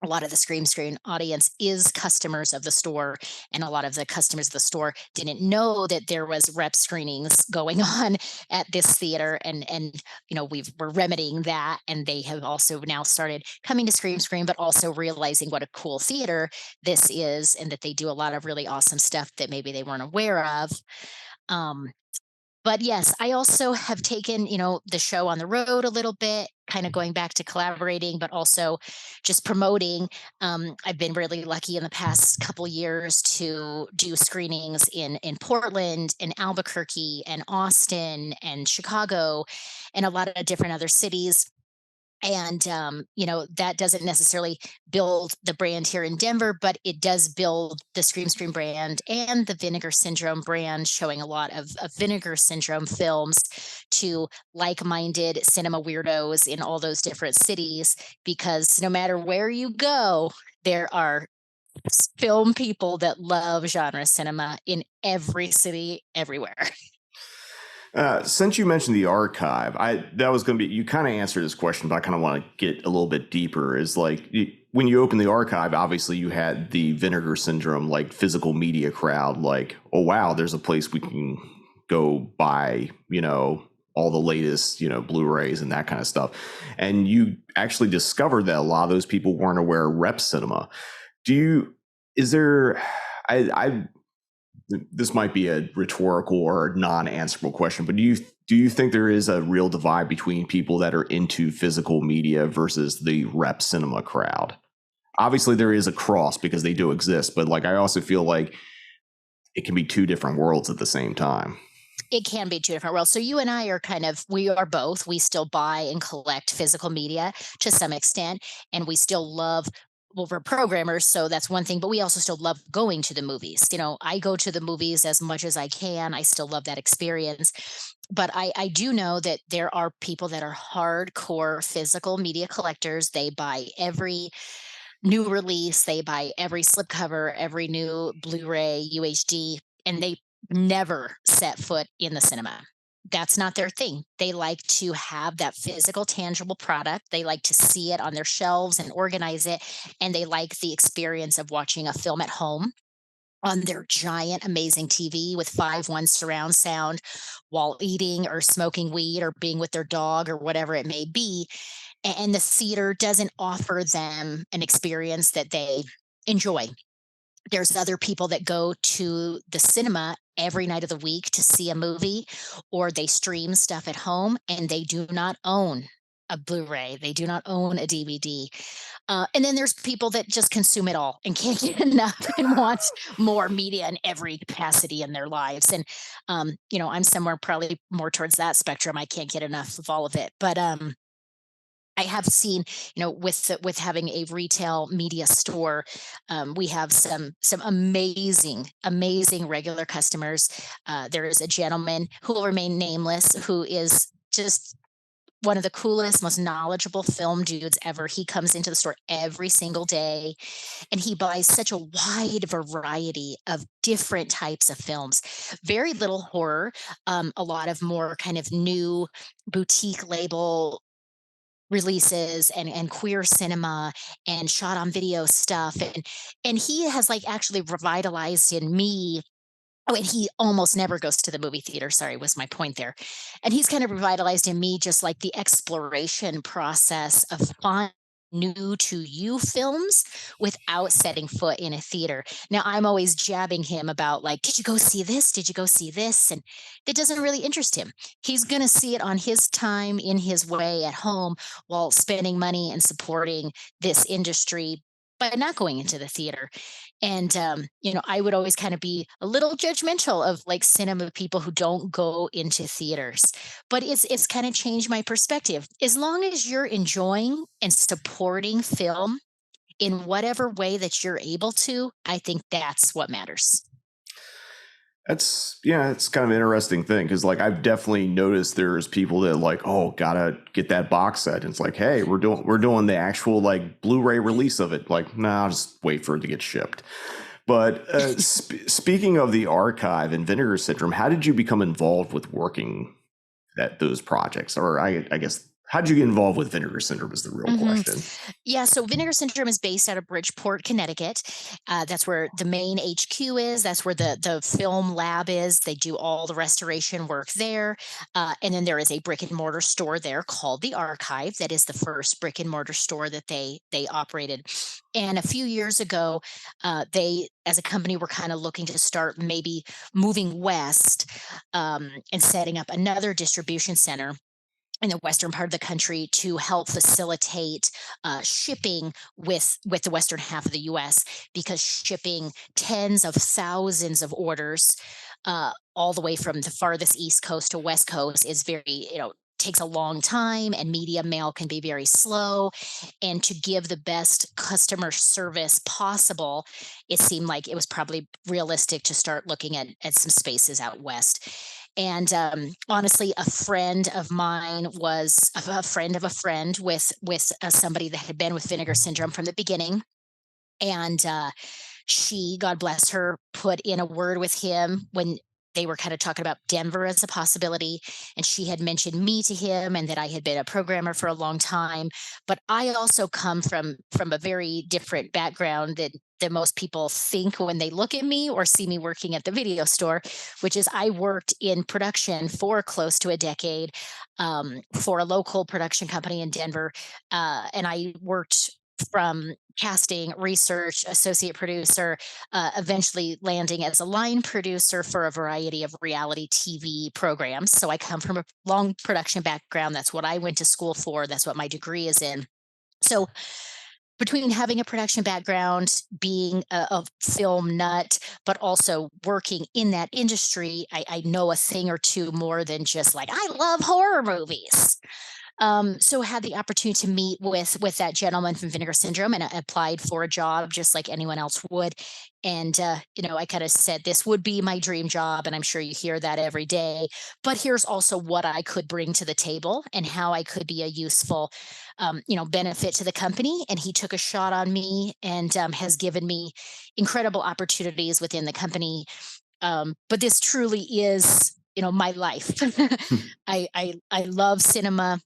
A lot of the Screen audience is customers of the store, and a lot of the customers of the store didn't know that there was rep screenings going on at this theater, and we're remedying that, and they have also now started coming to Scream, but also realizing what a cool theater this is, and that they do a lot of really awesome stuff that maybe they weren't aware of. Um, but yes, I also have taken, the show on the road a little bit, kind of going back to collaborating, but also just promoting. I've been really lucky in the past couple years to do screenings in Portland, in Albuquerque, and Austin, and Chicago, and a lot of different other cities. And that doesn't necessarily build the brand here in Denver, but it does build the Scream brand and the Vinegar Syndrome brand, showing a lot of Vinegar Syndrome films to like-minded cinema weirdos in all those different cities, because no matter where you go, there are film people that love genre cinema in every city, everywhere. Since you mentioned the archive, that was going to be, you kind of answered this question, but I kind of want to get a little bit deeper. Is like when you open the archive, obviously you had the Vinegar Syndrome, like physical media crowd, like, oh wow, there's a place we can go buy, all the latest, Blu-rays and that kind of stuff. And you actually discovered that a lot of those people weren't aware of rep cinema. Is there, I this might be a rhetorical or non-answerable question, but do you think there is a real divide between people that are into physical media versus the rep cinema crowd? Obviously there is a cross because they do exist, but like I also feel like it can be two different worlds at the same time. It can be two different worlds. So you and I are we are both. We still buy and collect physical media to some extent, and we still love, well, we're programmers, so that's one thing, but we also still love going to the movies. I go to the movies as much as I can. I still love that experience. But I do know that there are people that are hardcore physical media collectors. They buy every new release, they buy every slipcover, every new Blu-ray, UHD, and they never set foot in the cinema. That's not their thing. They like to have that physical, tangible product. They like to see it on their shelves and organize it. And they like the experience of watching a film at home on their giant, amazing TV with 5.1 surround sound while eating or smoking weed or being with their dog or whatever it may be. And the theater doesn't offer them an experience that they enjoy. There's other people that go to the cinema every night of the week to see a movie, or they stream stuff at home, and they do not own a Blu-ray. They do not own a DVD. And then there's people that just consume it all and can't get enough and want more media in every capacity in their lives. And, I'm somewhere probably more towards that spectrum. I can't get enough of all of it. But I have seen, with having a retail media store, we have some amazing regular customers. There is a gentleman who will remain nameless, who is just one of the coolest, most knowledgeable film dudes ever. He comes into the store every single day, and he buys such a wide variety of different types of films. Very little horror, a lot of more kind of new boutique label releases and queer cinema and shot on video stuff, and he has like actually revitalized in me. Oh, and he almost never goes to the movie theater, sorry, was my point there. And he's kind of revitalized in me just like the exploration process of fun new to you films without setting foot in a theater. Now I'm always jabbing him about like, did you go see this? Did you go see this? And it doesn't really interest him. He's going to see it on his time, in his way, at home, while spending money and supporting this industry by not going into the theater. And I would always kind of be a little judgmental of like cinema people who don't go into theaters. But it's kind of changed my perspective. As long as you're enjoying and supporting film in whatever way that you're able to, I think that's what matters. It's kind of an interesting thing because like I've definitely noticed there's people that like, oh, gotta get that box set. And it's like, hey, we're doing the actual like Blu-ray release of it. Like, nah, I'll just wait for it to get shipped. But speaking of the archive and Vinegar Syndrome, how did you become involved with working at those projects? Or I guess how'd you get involved with Vinegar Syndrome is the real question. Yeah, so Vinegar Syndrome is based out of Bridgeport, Connecticut. That's where the main HQ is. That's where the film lab is. They do all the restoration work there. And then there is a brick and mortar store there called the Archive. That is the first brick and mortar store that they operated. And a few years ago, they, as a company, were kind of looking to start maybe moving west and setting up another distribution center in the western part of the country to help facilitate shipping with the western half of the U.S. because shipping tens of thousands of orders all the way from the farthest East Coast to West Coast is very, takes a long time, and media mail can be very slow. And to give the best customer service possible, it seemed like it was probably realistic to start looking at some spaces out west. And honestly, a friend of mine was a friend of a friend with somebody that had been with Vinegar Syndrome from the beginning. And she, God bless her, put in a word with him when they were kind of talking about Denver as a possibility. And she had mentioned me to him and that I had been a programmer for a long time. But I also come from a very different background that most people think when they look at me or see me working at the video store, which is I worked in production for close to a decade for a local production company in Denver. And I worked from casting, research, associate producer, eventually landing as a line producer for a variety of reality TV programs. So I come from a long production background. That's what I went to school for. That's what my degree is in. So between having a production background, being a film nut, but also working in that industry, I know a thing or two more than just like, I love horror movies. So had the opportunity to meet with that gentleman from Vinegar Syndrome, and I applied for a job just like anyone else would. And I kind of said this would be my dream job, and I'm sure you hear that every day. But here's also what I could bring to the table and how I could be a useful, benefit to the company. And he took a shot on me and has given me incredible opportunities within the company. But this truly is, my life. I love cinema.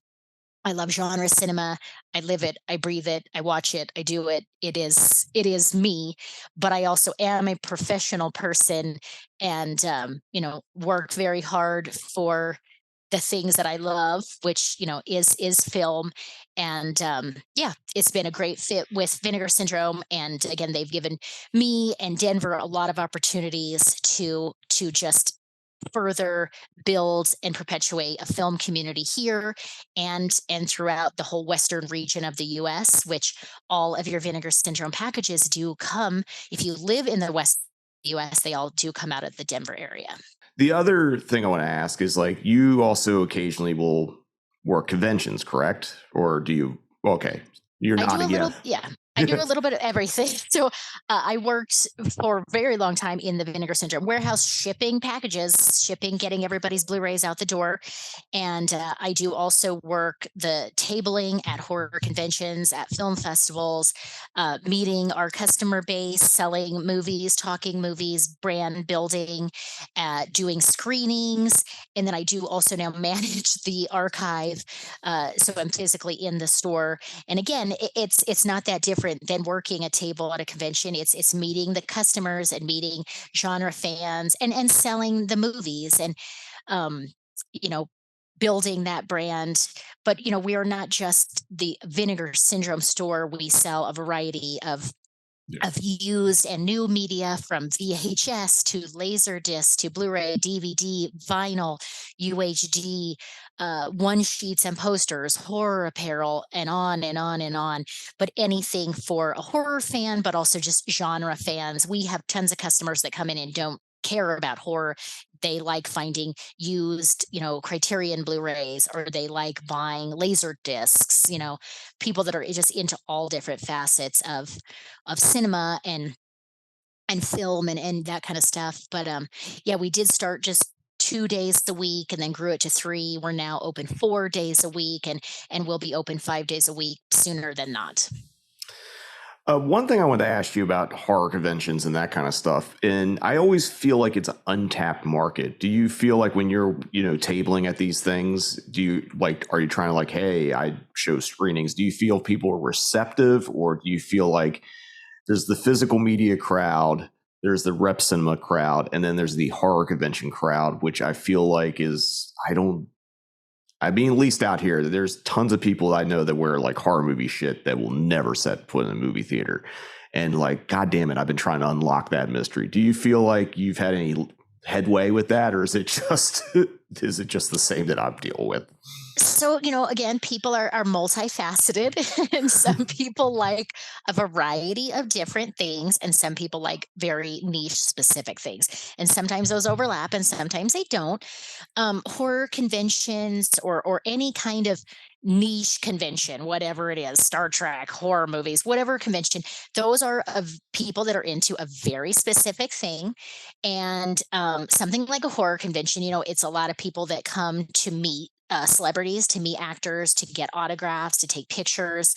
I love genre cinema. I live it, I breathe it, I watch it, I do it. It is me, but I also am a professional person and work very hard for the things that I love, which, is film. And yeah, it's been a great fit with Vinegar Syndrome. And again, they've given me and Denver a lot of opportunities to just further build and perpetuate a film community here and throughout the whole western region of the US, which all of your Vinegar Syndrome packages do come. If you live in the west US, they all do come out of the Denver area. The other thing I want to ask is like you also occasionally will work conventions, correct? Or do you? Okay, you're I do a nodding. little, Yeah. yeah. I do a little bit of everything. So I worked for a very long time in the Vinegar Syndrome warehouse, shipping packages, getting everybody's Blu-rays out the door. And I do also work the tabling at horror conventions, at film festivals, meeting our customer base, selling movies, talking movies, brand building, doing screenings. And then I do also now manage the archive. So I'm physically in the store. And again, it's not that different than working a table at a convention. It's meeting the customers and meeting genre fans and selling the movies and um, you know building that brand. But we are not just the Vinegar Syndrome store. We sell a variety of used and new media from VHS to Laserdisc to Blu-ray, DVD, vinyl, UHD, one sheets and posters, horror apparel, and on and on and on. But anything for a horror fan, but also just genre fans. We have tons of customers that come in and don't care about horror. They like finding used, Criterion Blu-rays, or they like buying laser discs, people that are just into all different facets of cinema and film and that kind of stuff. But yeah, we did start just 2 days a week and then grew it to three. We're now open 4 days a week and we'll be open 5 days a week sooner than not. One thing I wanted to ask you about horror conventions and that kind of stuff, and I always feel like it's an untapped market. Do you feel like when you're, tabling at these things, are you trying to like, hey, I show screenings? Do you feel people are receptive, or do you feel like there's the physical media crowd, there's the rep cinema crowd, and then there's the horror convention crowd, which I feel like at least out here, there's tons of people I know that wear like horror movie shit that will never set foot in a movie theater. And like, God damn it, I've been trying to unlock that mystery. Do you feel like you've had any headway with that, or is it just is it just the same that I'm dealing with? So, again, people are multifaceted, and some people like a variety of different things, and some people like very niche specific things. And sometimes those overlap, and sometimes they don't. Horror conventions or any kind of niche convention, whatever it is, Star Trek, horror movies, whatever convention, those are of people that are into a very specific thing. And something like a horror convention, it's a lot of people that come to meet celebrities, to meet actors, to get autographs, to take pictures.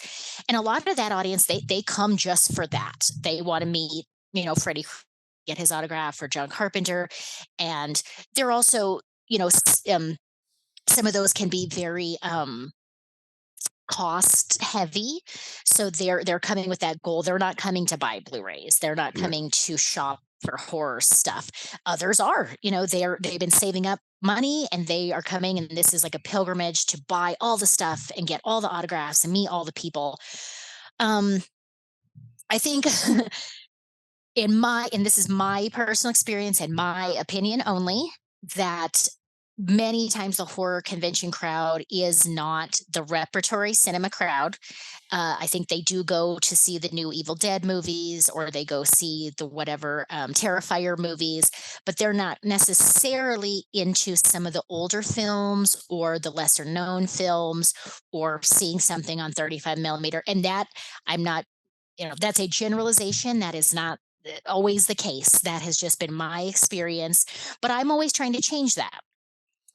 And a lot of that audience, they come just for that. They want to meet, Freddie, get his autograph, or John Carpenter. And they're also, some of those can be very cost heavy, so they're coming with that goal. They're not coming to buy Blu-rays, they're not Yeah. coming to shop for horror stuff. Others are, they've been saving up money, and they are coming, and this is like a pilgrimage to buy all the stuff and get all the autographs and meet all the people. um I think and this is my personal experience and my opinion only, that many times the horror convention crowd is not the repertory cinema crowd. I think they do go to see the new Evil Dead movies, or they go see the whatever Terrifier movies, but they're not necessarily into some of the older films or the lesser known films, or seeing something on 35 millimeter. And that, I'm not, that's a generalization. That is not always the case. That has just been my experience, but I'm always trying to change that.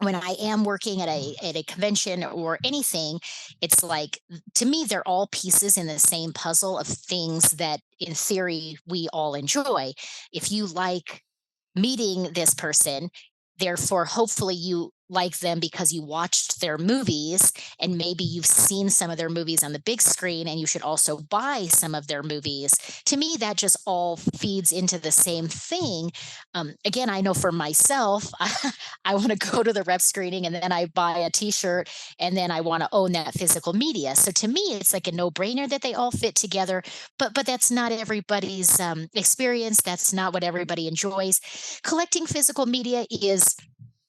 When I am working at a convention or anything, it's like, to me, they're all pieces in the same puzzle of things that in theory we all enjoy. If you like meeting this person, therefore hopefully you like them because you watched their movies, and maybe you've seen some of their movies on the big screen, and you should also buy some of their movies. To me, that just all feeds into the same thing. Again, I know for myself, I want to go to the rep screening, and then I buy a t-shirt, and then I want to own that physical media. So to me, it's like a no-brainer that they all fit together. But that's not everybody's experience. That's not what everybody enjoys. Collecting physical media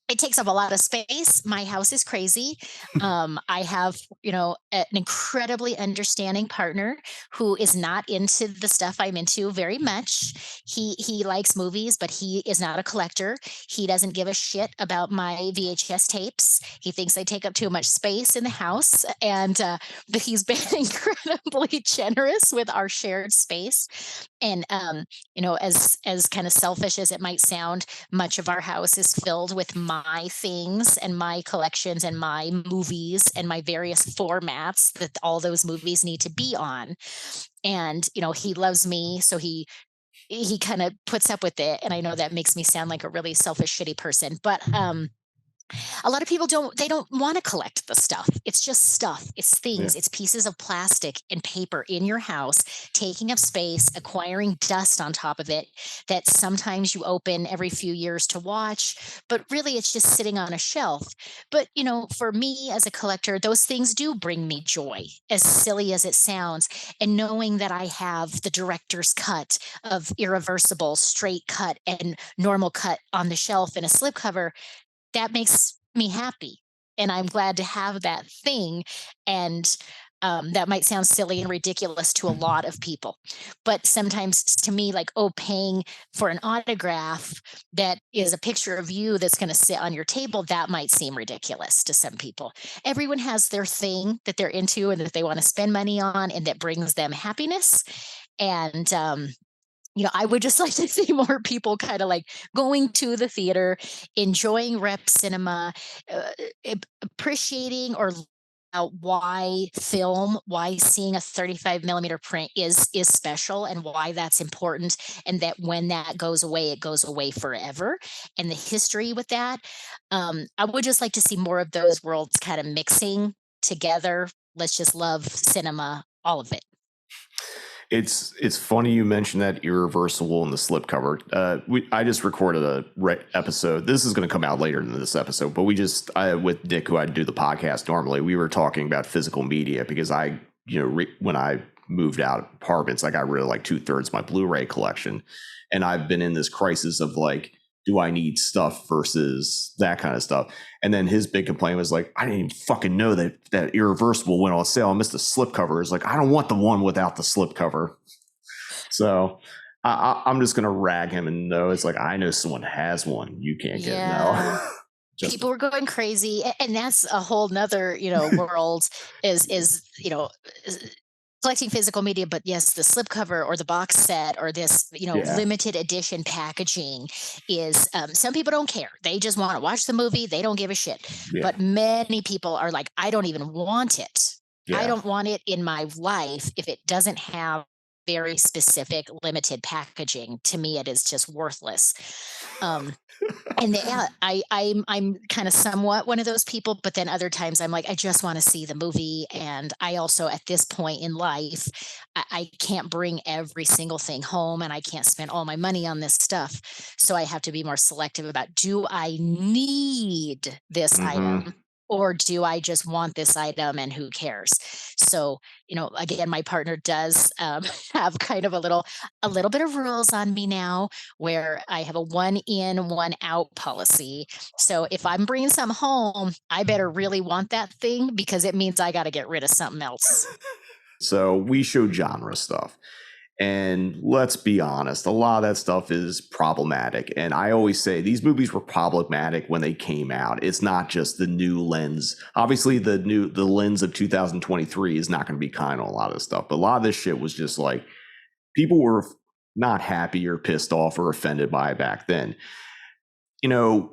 it takes up a lot of space. My house is crazy. I have, an incredibly understanding partner who is not into the stuff I'm into very much. He likes movies, but he is not a collector. He doesn't give a shit about my VHS tapes. He thinks they take up too much space in the house, and but he's been incredibly generous with our shared space. And as kind of selfish as it might sound, much of our house is filled with my things and my collections and my movies and my various formats that all those movies need to be on. And he loves me, so he kind of puts up with it. And I know that makes me sound like a really selfish, shitty person, but a lot of people don't want to collect the stuff. It's just stuff. It's Yeah. things. It's pieces of plastic and paper in your house, taking up space, acquiring dust on top of it, that sometimes you open every few years to watch, but really it's just sitting on a shelf. But for me as a collector, those things do bring me joy, as silly as it sounds. And knowing that I have the director's cut of Irreversible, straight cut, and normal cut on the shelf in a slipcover, that makes me happy. And I'm glad to have that thing. And that might sound silly and ridiculous to a lot of people. But sometimes to me, like, oh, paying for an autograph that is a picture of you that's going to sit on your table, that might seem ridiculous to some people. Everyone has their thing that they're into and that they want to spend money on and that brings them happiness. And I would just like to see more people kind of like going to the theater, enjoying rep cinema, uh, appreciating or why film, why seeing a 35 millimeter print is special, and why that's important, and that when that goes away, it goes away forever, and the history with that. I would just like to see more of those worlds kind of mixing together. Let's just love cinema, all of it. It's funny you mentioned that irreversible and the slipcover. I just recorded a episode. This is going to come out later than this episode, but with Dick, who I do the podcast normally, we were talking about physical media because when I moved out of apartments, I got rid of like 2/3 of my Blu-ray collection, and I've been in this crisis of like, do I need stuff versus that kind of stuff? And then his big complaint was like, I didn't even fucking know that irreversible went on sale. I missed the slipcover. It's like, I don't want the one without the slipcover. So I'm just gonna rag him and know it's like, I know someone has one. You can't get it now. People were going crazy, and that's a whole nother world. Is collecting physical media, but yes, the slipcover or the box set or this, limited edition packaging is, some people don't care. They just want to watch the movie. They don't give a shit. Yeah. But many people are like, I don't even want it. I Yeah. don't want it in my life if it doesn't have very specific limited packaging. To me, it is just worthless. And I'm kind of somewhat one of those people, but then other times I'm like, I just want to see the movie. And I also, at this point in life, I can't bring every single thing home, and I can't spend all my money on this stuff. So I have to be more selective about, do I need this item? Or do I just want this item and who cares? So, again, my partner does have kind of a little bit of rules on me now, where I have a 1 in, 1 out policy. So if I'm bringing some home, I better really want that thing, because it means I got to get rid of something else. So we show genre stuff. And let's be honest, a lot of that stuff is problematic. And I always say these movies were problematic when they came out. It's not just the new lens. Obviously, the lens of 2023 is not going to be kind on a lot of this stuff. But a lot of this shit was just like, people were not happy or pissed off or offended by it back then.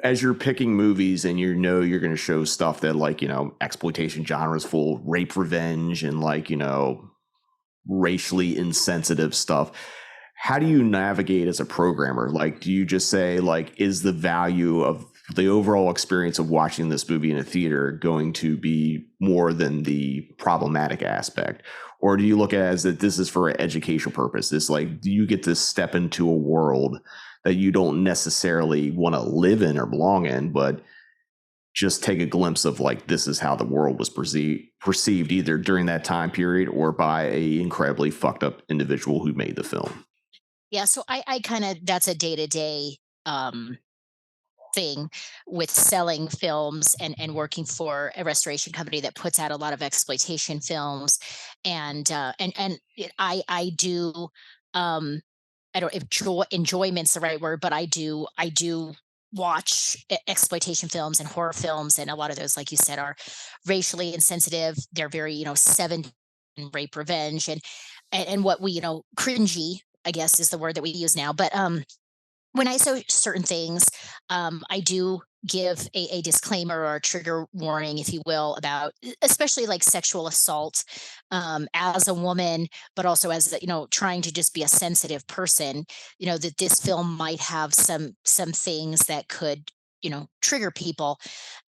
As you're picking movies and you're going to show stuff that, like, exploitation genres full of rape, revenge, and like, racially insensitive stuff, how do you navigate as a programmer? Like, do you just say, like, is the value of the overall experience of watching this movie in a theater going to be more than the problematic aspect? Or do you look at it as that this is for an educational purpose? It's like, do you get to step into a world that you don't necessarily want to live in or belong in, but just take a glimpse of, like, this is how the world was perceived either during that time period or by a incredibly fucked up individual who made the film? Yeah, so I kind of, that's a day-to-day thing with selling films and working for a restoration company that puts out a lot of exploitation films. I do, I don't, if enjoyment's the right word, but I do watch exploitation films and horror films, and a lot of those, like you said, are racially insensitive. They're very, 70s and rape, revenge, and what we, cringy, I guess, is the word that we use now. But when I say certain things, I do give a disclaimer or a trigger warning, if you will, about especially like sexual assault, as a woman, but also as trying to just be a sensitive person. That this film might have some things that could trigger people.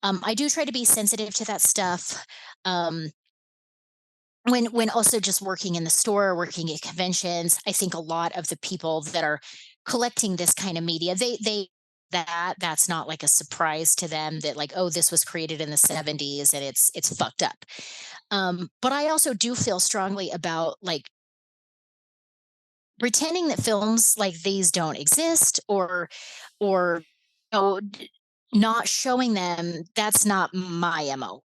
I do try to be sensitive to that stuff. When also just working in the store, working at conventions, I think a lot of the people that are collecting this kind of media, that's not like a surprise to them, that like, oh, this was created in the 70s and it's fucked up. But I also do feel strongly about, like, pretending that films like these don't exist, or not showing them. That's not my MO.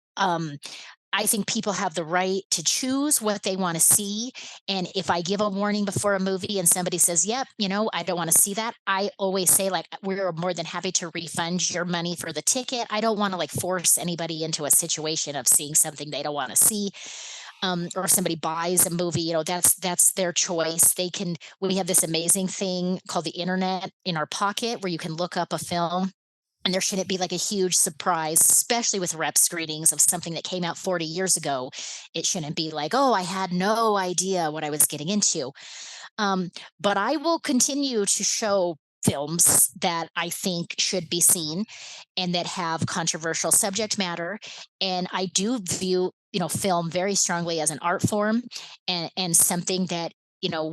I think people have the right to choose what they want to see. And if I give a warning before a movie and somebody says, yep, I don't want to see that, I always say, like, we're more than happy to refund your money for the ticket. I don't want to, like, force anybody into a situation of seeing something they don't want to see. Or if somebody buys a movie, that's their choice. We have this amazing thing called the internet in our pocket where you can look up a film And there shouldn't be like a huge surprise, especially with rep screenings of something that came out 40 years ago. It shouldn't be like, oh, I had no idea what I was getting into. Um, but I will continue to show films that I think should be seen and that have controversial subject matter. And I do view, film very strongly as an art form and something that,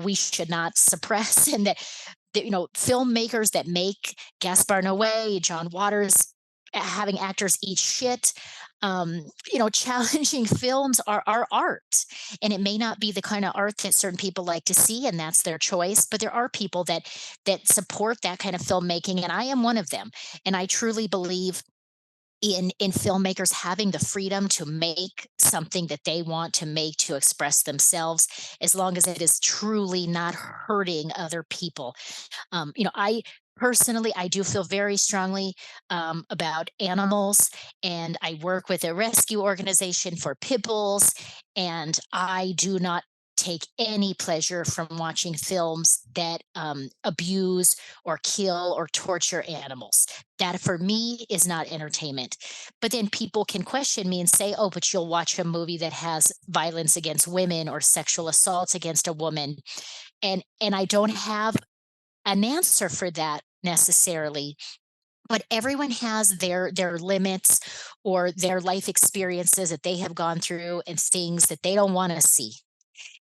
we should not suppress and that filmmakers that make Gaspar Noé, John Waters, having actors eat shit, challenging films are art, and it may not be the kind of art that certain people like to see, and that's their choice. But there are people that support that kind of filmmaking, and I am one of them. And I truly believe in filmmakers having the freedom to make something that they want to make to express themselves, as long as it is truly not hurting other people. I personally, I do feel very strongly about animals, and I work with a rescue organization for pit bulls, and I do not take any pleasure from watching films that abuse or kill or torture animals. That for me is not entertainment. But then people can question me and say, oh, but you'll watch a movie that has violence against women or sexual assaults against a woman. And I don't have an answer for that necessarily, but everyone has their limits or their life experiences that they have gone through and things that they don't want to see.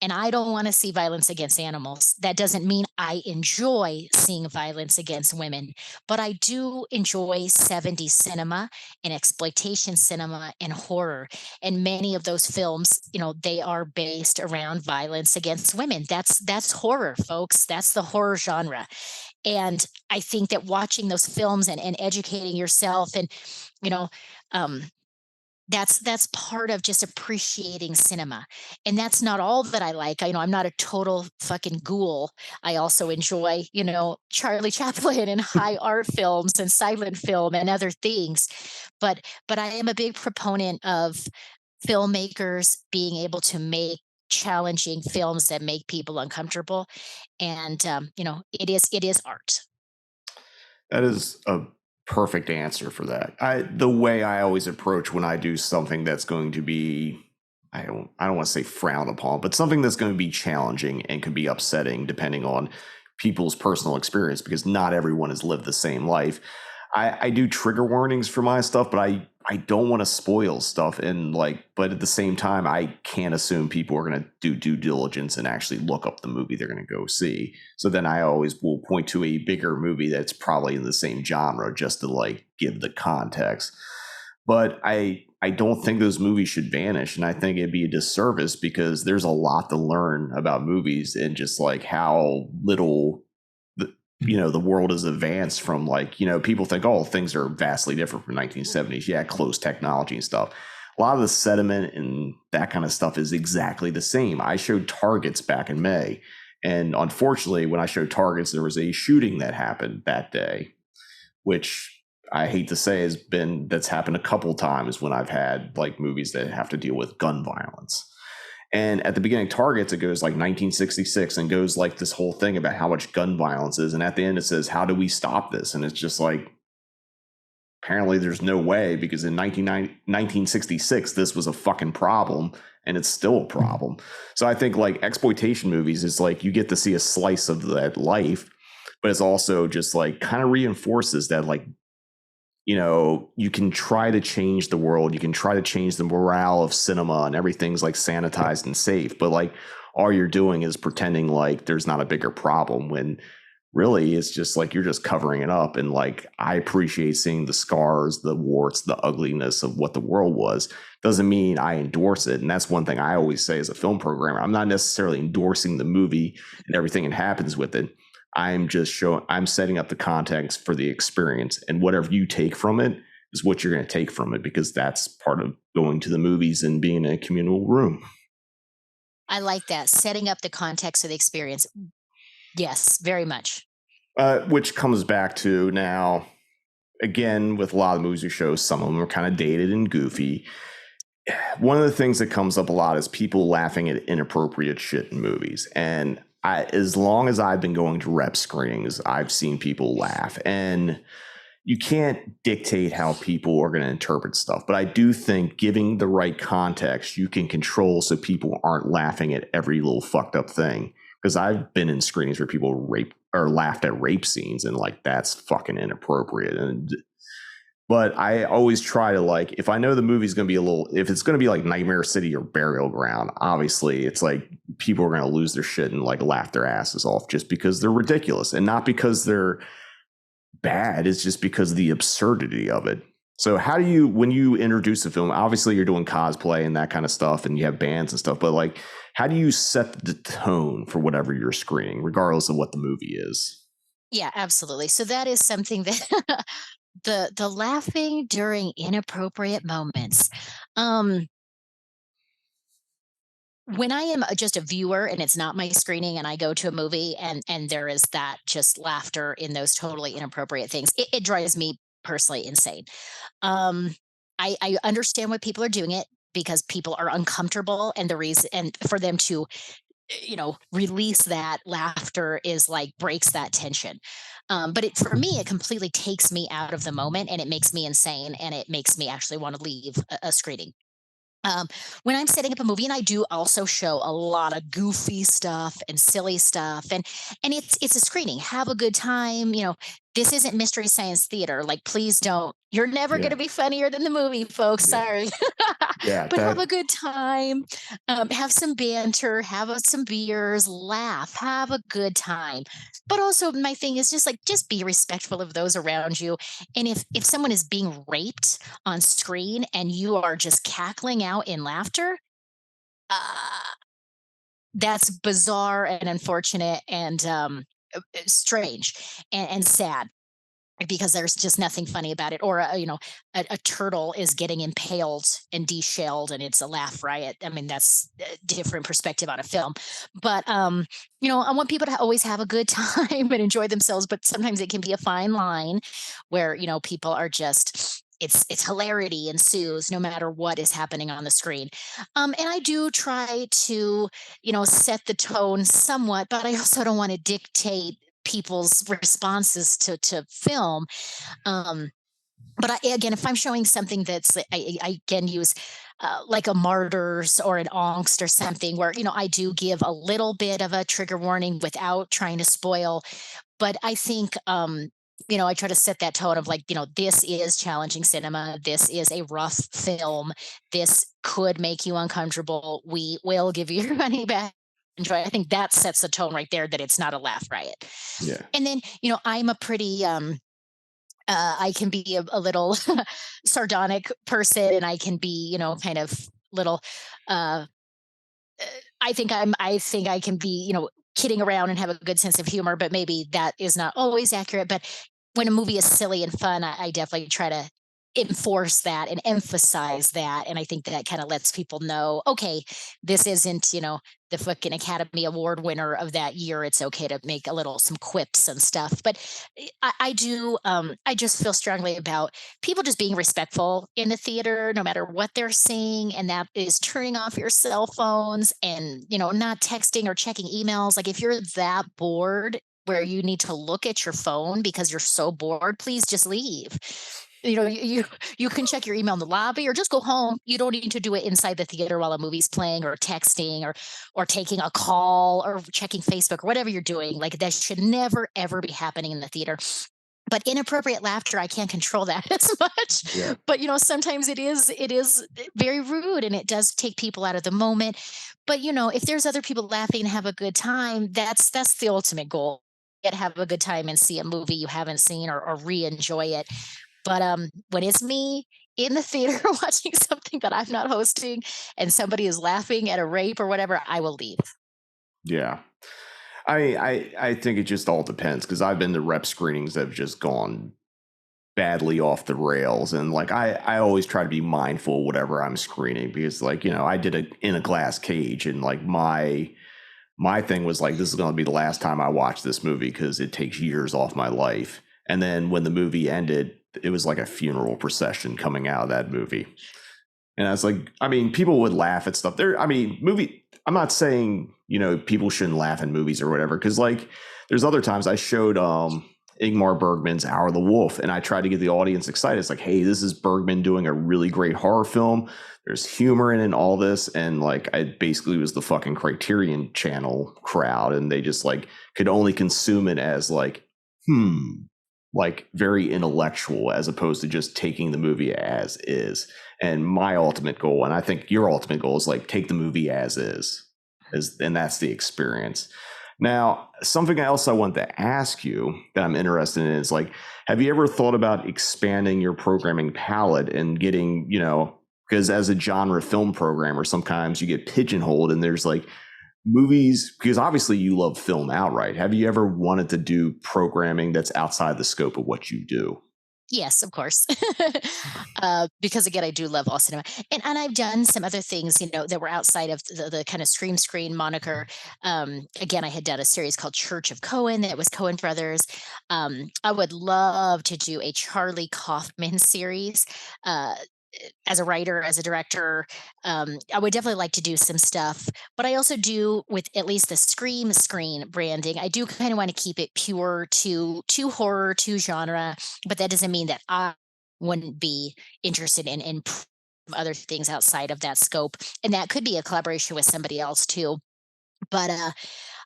And I don't want to see violence against animals. That doesn't mean I enjoy seeing violence against women, but I do enjoy 70s cinema and exploitation cinema and horror. And many of those films, they are based around violence against women. That's horror, folks. That's the horror genre. And I think that watching those films and educating yourself and, you know, um, that's part of just appreciating cinema. And that's not all that I like. I'm not a total fucking ghoul. I also enjoy, Charlie Chaplin and high art films and silent film and other things. But I am a big proponent of filmmakers being able to make challenging films that make people uncomfortable. And it is art. That is a perfect answer for that. The way I always approach when I do something that's going to be, I don't want to say frowned upon, but something that's going to be challenging and could be upsetting depending on people's personal experience, because not everyone has lived the same life. I do trigger warnings for my stuff, but I don't want to spoil stuff, and but at the same time, I can't assume people are going to do due diligence and actually look up the movie they're going to go see. So then I always will point to a bigger movie that's probably in the same genre just to give the context. But I don't think those movies should vanish, and I think it'd be a disservice because there's a lot to learn about movies and just how little the world has advanced from people think, oh, things are vastly different from 1970s. Yeah, close technology and stuff. A lot of the sediment and that kind of stuff is exactly the same. I showed Targets back in May, and unfortunately, when I showed Targets, there was a shooting that happened that day, which I hate to say that's happened a couple times when I've had movies that have to deal with gun violence. And at the beginning, Targets, it goes 1966 and goes this whole thing about how much gun violence is. And at the end, it says, how do we stop this? And it's just apparently there's no way, because in 1966, this was a fucking problem and it's still a problem. So I think exploitation movies is you get to see a slice of that life, but it's also just kind of reinforces that you can try to change the world. You can try to change the morale of cinema and everything's sanitized and safe. But all you're doing is pretending there's not a bigger problem, when really it's just you're just covering it up. And I appreciate seeing the scars, the warts, the ugliness of what the world was. Doesn't mean I endorse it. And that's one thing I always say as a film programmer. I'm not necessarily endorsing the movie and everything that happens with it. I'm setting up the context for the experience, and whatever you take from it is what you're going to take from it, because that's part of going to the movies and being in a communal room. I like that. Setting up the context of the experience. Yes, very much. Which comes back to now, again, with a lot of movies we show, some of them are kind of dated and goofy. One of the things that comes up a lot is people laughing at inappropriate shit in movies. And as long as I've been going to rep screenings, I've seen people laugh. And you can't dictate how people are going to interpret stuff. But I do think giving the right context, you can control so people aren't laughing at every little fucked up thing. Because I've been in screenings where people rape or laughed at rape scenes, and like that's fucking inappropriate. But I always try to, like, if I know the movie's going to be if it's going to be like Nightmare City or Burial Ground, obviously it's like people are going to lose their shit and like laugh their asses off just because they're ridiculous, and not because they're bad. It's just because of the absurdity of it. So how do you, when you introduce a film, obviously you're doing cosplay and that kind of stuff and you have bands and stuff, but like, how do you set the tone for whatever you're screening, regardless of what the movie is? Yeah, absolutely. So that is something that the laughing during inappropriate moments. Um, when I am just a viewer and it's not my screening and I go to a movie and there is that just laughter in those totally inappropriate things, it drives me personally insane. Um, I understand why people are doing it because people are uncomfortable, and the reason, and for them to, release that laughter is like breaks that tension. But for me, it completely takes me out of the moment and it makes me insane and it makes me actually want to leave a screening. Um, when I'm setting up a movie, and I do also show a lot of goofy stuff and silly stuff, and it's a screening. Have a good time. This isn't Mystery Science Theater. Like, please don't. You're never going Yeah. to be funnier than the movie, folks. Yeah. Sorry, Yeah. but have a good time. Have some banter. Have some beers. Laugh. Have a good time. But also, my thing is just be respectful of those around you. And if someone is being raped on screen and you are just cackling out in laughter, uh, that's bizarre and unfortunate and strange and sad, because there's just nothing funny about it. Or a turtle is getting impaled and deshelled and it's a laugh riot. I mean, that's a different perspective on a film. But I want people to always have a good time and enjoy themselves, but sometimes it can be a fine line where people are just, it's hilarity ensues no matter what is happening on the screen. And I do try to set the tone somewhat, but I also don't want to dictate people's responses to film. Um, but again, if I'm showing something that's, I can use like a Martyrs or an Angst or something where, I do give a little bit of a trigger warning without trying to spoil. But I think, I try to set that tone of like, this is challenging cinema. This is a rough film. This could make you uncomfortable. We will give you your money back. Enjoy. I think that sets the tone right there that it's not a laugh riot. Yeah. And then, I'm a pretty, I can be a little sardonic person, and I can be, kind of little, uh, I think I can be, kidding around and have a good sense of humor, but maybe that is not always accurate. But when a movie is silly and fun, I definitely try to enforce that and emphasize that. And I think that kind of lets people know, okay, this isn't, the fucking Academy Award winner of that year. It's okay to make some quips and stuff. But I do, I just feel strongly about people just being respectful in the theater, no matter what they're seeing. And that is turning off your cell phones and, not texting or checking emails. Like, if you're that bored where you need to look at your phone because you're so bored, please just leave. You can check your email in the lobby or just go home. You don't need to do it inside the theater while a movie's playing, or texting, or taking a call, or checking Facebook, or whatever you're doing. Like, that should never ever be happening in the theater. But inappropriate laughter, I can't control that as much. Yeah. But sometimes it is very rude and it does take people out of the moment. But if there's other people laughing and have a good time, that's the ultimate goal. Get have a good time and see a movie you haven't seen, or re-enjoy it. But when it's me in the theater watching something that I'm not hosting and somebody is laughing at a rape or whatever, I will leave. Yeah. I think it just all depends, because I've been to rep screenings that have just gone badly off the rails, and like I always try to be mindful of whatever I'm screening, because like I did it in a glass cage, and like my thing was like, this is going to be the last time I watch this movie because it takes years off my life. And then when the movie ended, it was like a funeral procession coming out of that movie. And I was like, I mean, people would laugh at stuff there. I mean, I'm not saying, people shouldn't laugh in movies or whatever, because like there's other times I showed Ingmar Bergman's Hour the Wolf, and I tried to get the audience excited. It's like, hey, this is Bergman doing a really great horror film. There's humor in all this, and like I basically was the fucking Criterion Channel crowd, and they just like could only consume it as like, like very intellectual as opposed to just taking the movie as is. And my ultimate goal, and I think your ultimate goal, is like take the movie as is, and that's the experience. Now, something else I want to ask you that I'm interested in is like, have you ever thought about expanding your programming palette and getting, because as a genre film programmer, sometimes you get pigeonholed and there's like movies, because obviously you love film outright. Have you ever wanted to do programming that's outside the scope of what you do? Yes, of course. Because again, I do love all cinema, and I've done some other things, that were outside of the kind of screen moniker. Again, I had done a series called Church of Cohen that was Cohen Brothers. I would love to do a Charlie Kaufman series. As a writer, as a director, I would definitely like to do some stuff. But I also do, with at least the screen branding, I do kind of want to keep it pure to horror, to genre. But that doesn't mean that I wouldn't be interested in other things outside of that scope, and that could be a collaboration with somebody else too. But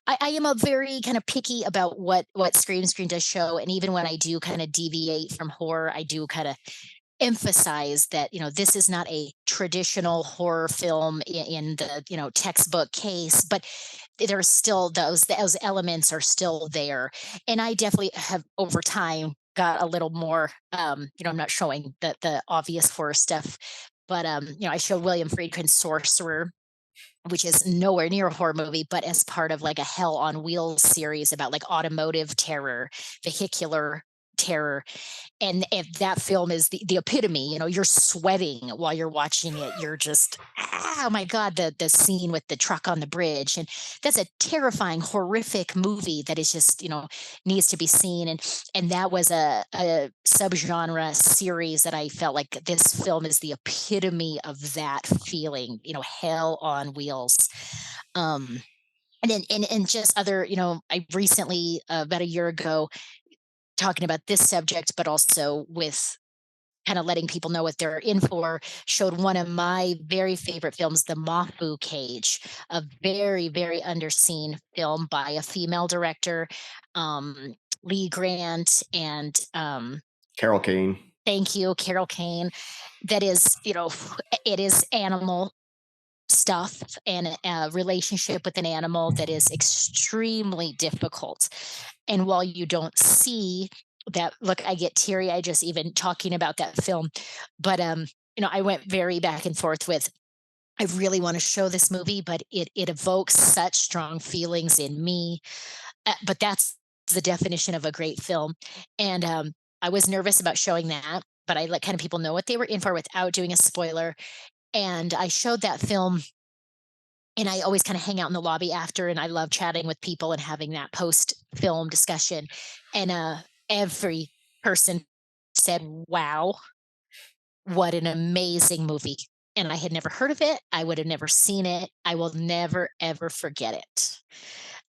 I am a very kind of picky about what screen does show, and even when I do kind of deviate from horror, I do kind of emphasize that this is not a traditional horror film in the textbook case, but there's still those elements are still there. And I definitely have over time got a little more, I'm not showing the obvious horror stuff, but I show William Friedkin's Sorcerer, which is nowhere near a horror movie, but as part of like a Hell on Wheels series about like automotive terror, vehicular terror. And if that film is the epitome, you're sweating while you're watching it. You're just, oh my God, the scene with the truck on the bridge. And that's a terrifying, horrific movie that is just, needs to be seen. And that was a subgenre series that I felt like this film is the epitome of that feeling, hell on wheels. And then and just other, I recently, about a year ago, talking about this subject, but also with kind of letting people know what they're in for, showed one of my very favorite films, The Mafu Cage, a very, very underseen film by a female director, Lee Grant, and Carol Kane. thank you, Carol Kane. That is, it is animal stuff and a relationship with an animal that is extremely difficult. And while you don't see that, look, I get teary eyed just even talking about that film. But I went very back and forth with, I really want to show this movie, but it evokes such strong feelings in me. But that's the definition of a great film. And I was nervous about showing that, but I let kind of people know what they were in for without doing a spoiler. And I showed that film, and I always kind of hang out in the lobby after, and I love chatting with people and having that post film discussion. And every person said, wow, what an amazing movie. And I had never heard of it. I would have never seen it. I will never, ever forget it.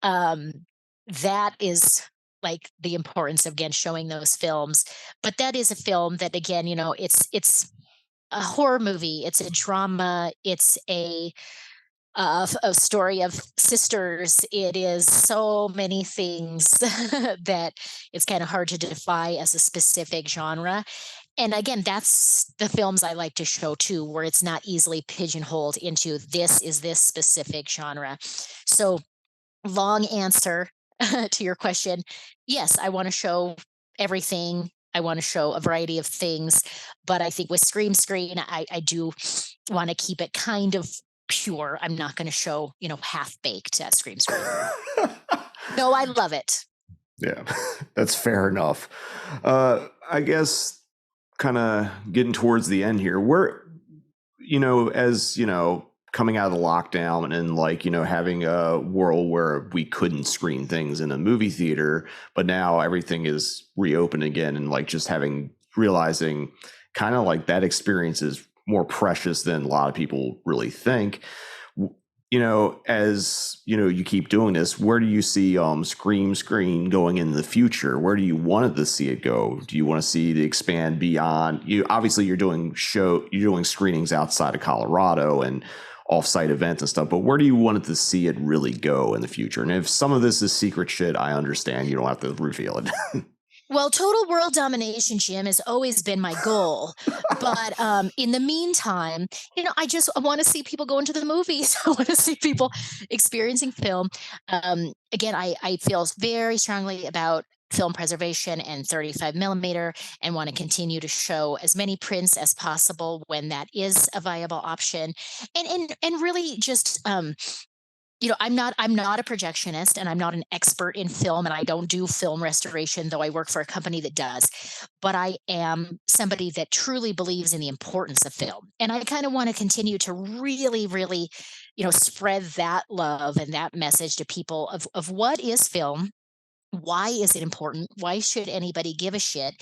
That is like the importance of, again, showing those films. But that is a film that, again, it's a horror movie. It's a drama. It's a story of sisters. It is so many things that it's kind of hard to define as a specific genre. And again, that's the films I like to show too, where it's not easily pigeonholed into this is this specific genre. So, long answer to your question. Yes, I want to show everything. I want to show a variety of things. But I think with Scream, I do want to keep it kind of pure. I'm not going to show, half baked at Scream. No, I love it. Yeah, that's fair enough. I guess kind of getting towards the end here, where, as, coming out of the lockdown and like, having a world where we couldn't screen things in a movie theater, but now everything is reopened again, and like just realizing kind of like that experience is more precious than a lot of people really think. as you keep doing this, where do you see Screen going in the future? Where do you want to see it go? Do you want to see it expand beyond? Obviously you're doing screenings outside of Colorado and off-site events and stuff, but where do you want it to see it really go in the future? And if some of this is secret shit, I understand. You don't have to reveal it. Well, total world domination, Jim, has always been my goal. But in the meantime, I want to see people go into the movies. I want to see people experiencing film. Again, I feel very strongly about film preservation and 35 millimeter, and want to continue to show as many prints as possible when that is a viable option. And really just I'm not a projectionist, and I'm not an expert in film, and I don't do film restoration, though I work for a company that does. But I am somebody that truly believes in the importance of film. And I kind of want to continue to really, really, spread that love and that message to people of what is film. Why is it important? Why should anybody give a shit?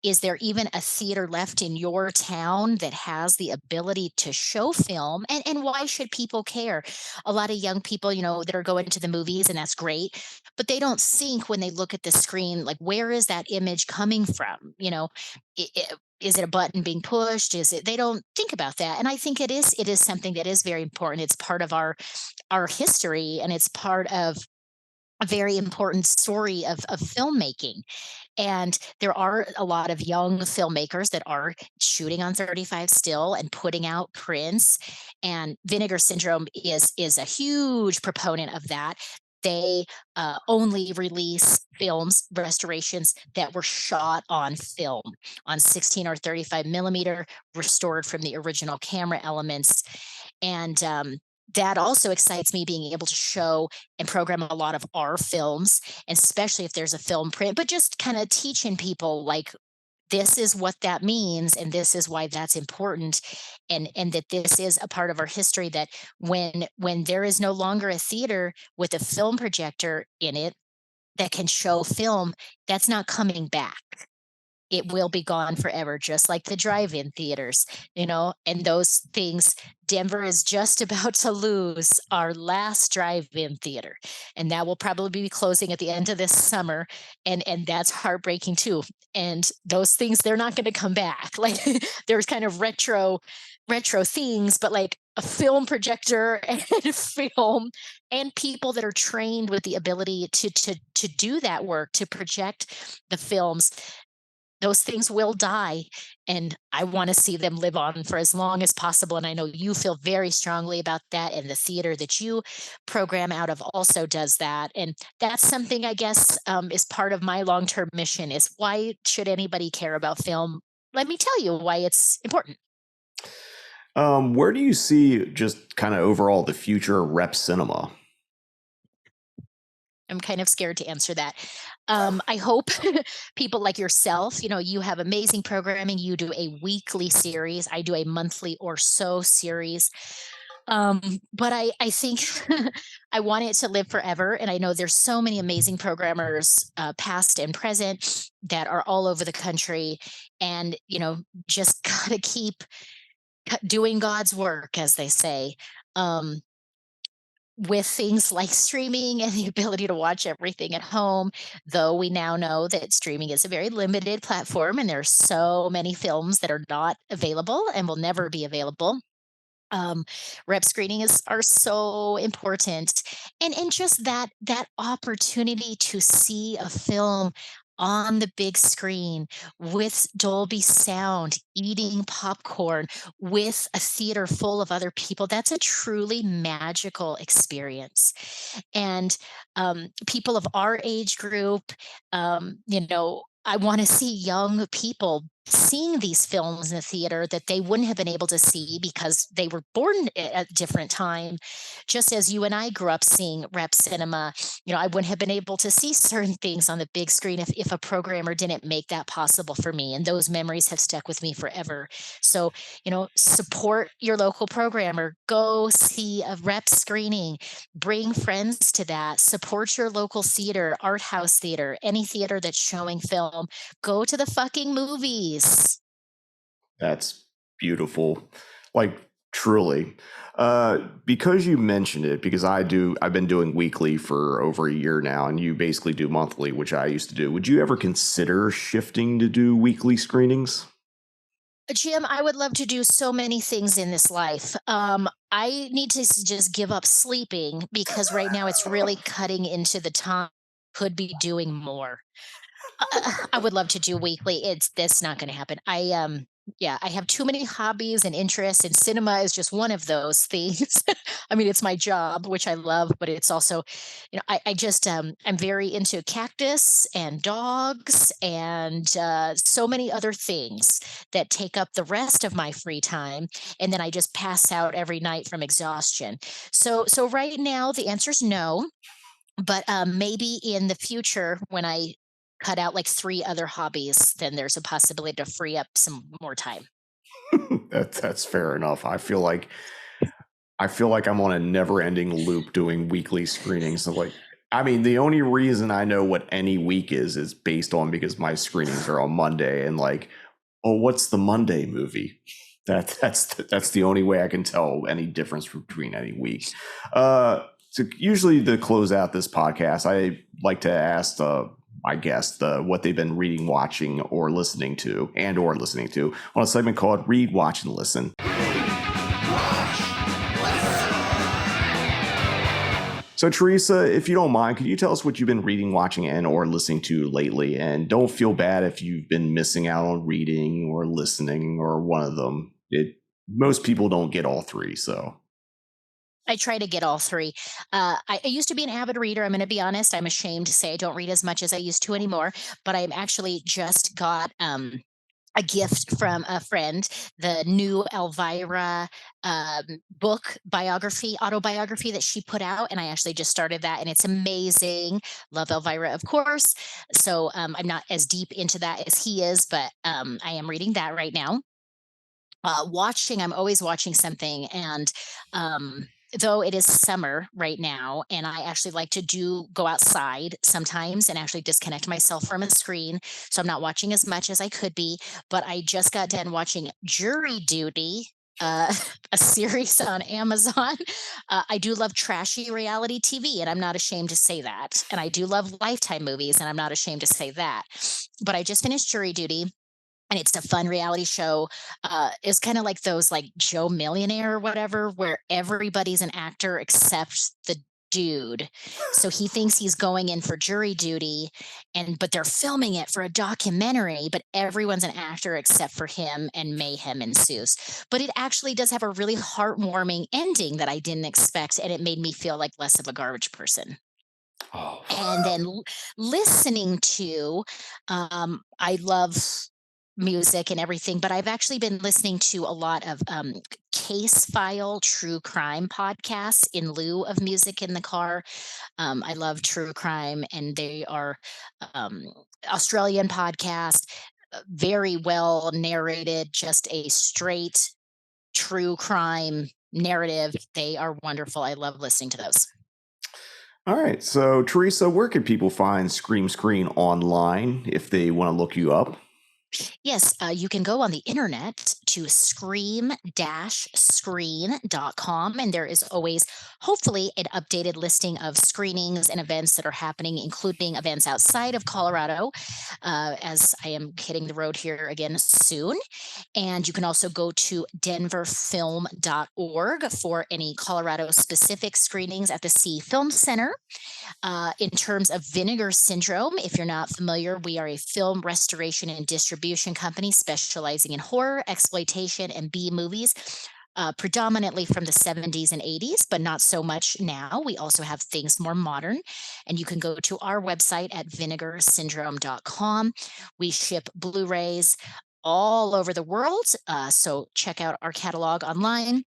Is there even a theater left in your town that has the ability to show film? And why should people care? A lot of young people, that are going to the movies, and that's great, but they don't think when they look at the screen, like, where is that image coming from? Is it a button being pushed? Is it? They don't think about that. And I think it is something that is very important. It's part of our history, and it's part of a very important story of filmmaking. And there are a lot of young filmmakers that are shooting on 35 still and putting out prints. And Vinegar Syndrome is a huge proponent of that. They only release films restorations that were shot on film, on 16 or 35 millimeter, restored from the original camera elements. And that also excites me, being able to show and program a lot of our films, especially if there's a film print, but just kind of teaching people, like, this is what that means, and this is why that's important, and that this is a part of our history, that when there is no longer a theater with a film projector in it that can show film, that's not coming back. It will be gone forever, just like the drive-in theaters, and those things. Denver is just about to lose our last drive-in theater, and that will probably be closing at the end of this summer, and that's heartbreaking too. And those things, they're not going to come back. Like, there's kind of retro things, but like a film projector and film, and people that are trained with the ability to do that work, to project the films, those things will die, and I want to see them live on for as long as possible. And I know you feel very strongly about that, and the theater that you program out of also does that. And that's something, I guess, is part of my long-term mission, is why should anybody care about film? Let me tell you why it's important. Where do you see just kind of overall the future of rep cinema? I'm kind of scared to answer that. I hope people like yourself, you have amazing programming. You do a weekly series. I do a monthly or so series. But I think I want it to live forever. And I know there's so many amazing programmers, past and present, that are all over the country. And, just got to keep doing God's work, as they say. Um, with things like streaming and the ability to watch everything at home, though we now know that streaming is a very limited platform, and there are so many films that are not available and will never be available. um, Rep screening is are so important, and just that opportunity to see a film on the big screen, with Dolby sound, eating popcorn, with a theater full of other people, that's a truly magical experience. And people of our age group, I want to see young people seeing these films in the theater that they wouldn't have been able to see because they were born at a different time. Just as you and I grew up seeing rep cinema, I wouldn't have been able to see certain things on the big screen if a programmer didn't make that possible for me. And those memories have stuck with me forever. So, support your local programmer. Go see a rep screening. Bring friends to that. Support your local theater, art house theater, any theater that's showing film. Go to the fucking movies. That's beautiful. Like Truly. Because you mentioned it, because I've been doing weekly for over a year now, and you basically do monthly, which I used to do. Would you ever consider shifting to do weekly screenings? Jim, I would love to do so many things in this life. I need to just give up sleeping because right now it's really cutting into the time. Could be doing more. I would love to do weekly. It's That's not going to happen. Yeah, I have too many hobbies and interests, and cinema is just one of those things. I mean, it's my job, which I love, but it's also, I just I'm very into cactus and dogs and so many other things that take up the rest of my free time, and then I just pass out every night from exhaustion. So right now the answer is no, but maybe in the future when I cut out like three other hobbies, then there's a possibility to free up some more time. That's fair enough. I feel like I'm on a never-ending loop doing weekly screenings. So like, I mean, the only reason I know what any week is based on because my screenings are on Monday, and like, oh, what's the Monday movie? That's the only way I can tell any difference between any week. So usually to close out this podcast, I like to ask my guests what they've been reading, watching, or listening to, on a segment called Read, Watch, and Listen. So, Theresa, if you don't mind, could you tell us what you've been reading, watching, and or listening to lately? And don't feel bad if you've been missing out on reading or listening or one of them. Most people don't get all three, so. I try to get all three. I used to be an avid reader. I'm going to be honest. I'm ashamed to say I don't read as much as I used to anymore, but I'm actually just got a gift from a friend, the new Elvira book autobiography that she put out. And I actually just started that, and it's amazing. Love Elvira, of course. So I'm not as deep into that as he is, but I am reading that right now. Watching, I'm always watching something. And though it is summer right now, and I actually like to go outside sometimes and actually disconnect myself from a screen. So I'm not watching as much as I could be, but I just got done watching Jury Duty. Uh, a series on Amazon. I do love trashy reality TV, and I'm not ashamed to say that. And I do love Lifetime movies, and I'm not ashamed to say that. But I just finished Jury Duty, and it's a fun reality show. It's kind of like those like Joe Millionaire or whatever, where everybody's an actor except the dude. So he thinks he's going in for jury duty, but they're filming it for a documentary, but everyone's an actor except for him, and mayhem ensues. But it actually does have a really heartwarming ending that I didn't expect, and it made me feel like less of a garbage person. Oh. And then listening to, I love music and everything, but I've actually been listening to a lot of case file true crime podcasts in lieu of music in the car. I love true crime, and they are um, Australian podcast, very well narrated, just a straight true crime narrative. They are wonderful. I love listening to those. All right. So, Theresa, where can people find Scream Screen online if they want to look you up? Yes, you can go on the internet to scream-screen.com, and there is always, hopefully, an updated listing of screenings and events that are happening, including events outside of Colorado, as I am hitting the road here again soon. And you can also go to denverfilm.org for any Colorado specific screenings at the Sie FilmCenter. In terms of Vinegar Syndrome, if you're not familiar, we are a film restoration and distribution company specializing in horror, exploitation, and B movies. Predominantly from the 70s and 80s, but not so much now. We also have things more modern, and you can go to our website at vinegarsyndrome.com. We ship Blu-rays all over the world, so check out our catalog online.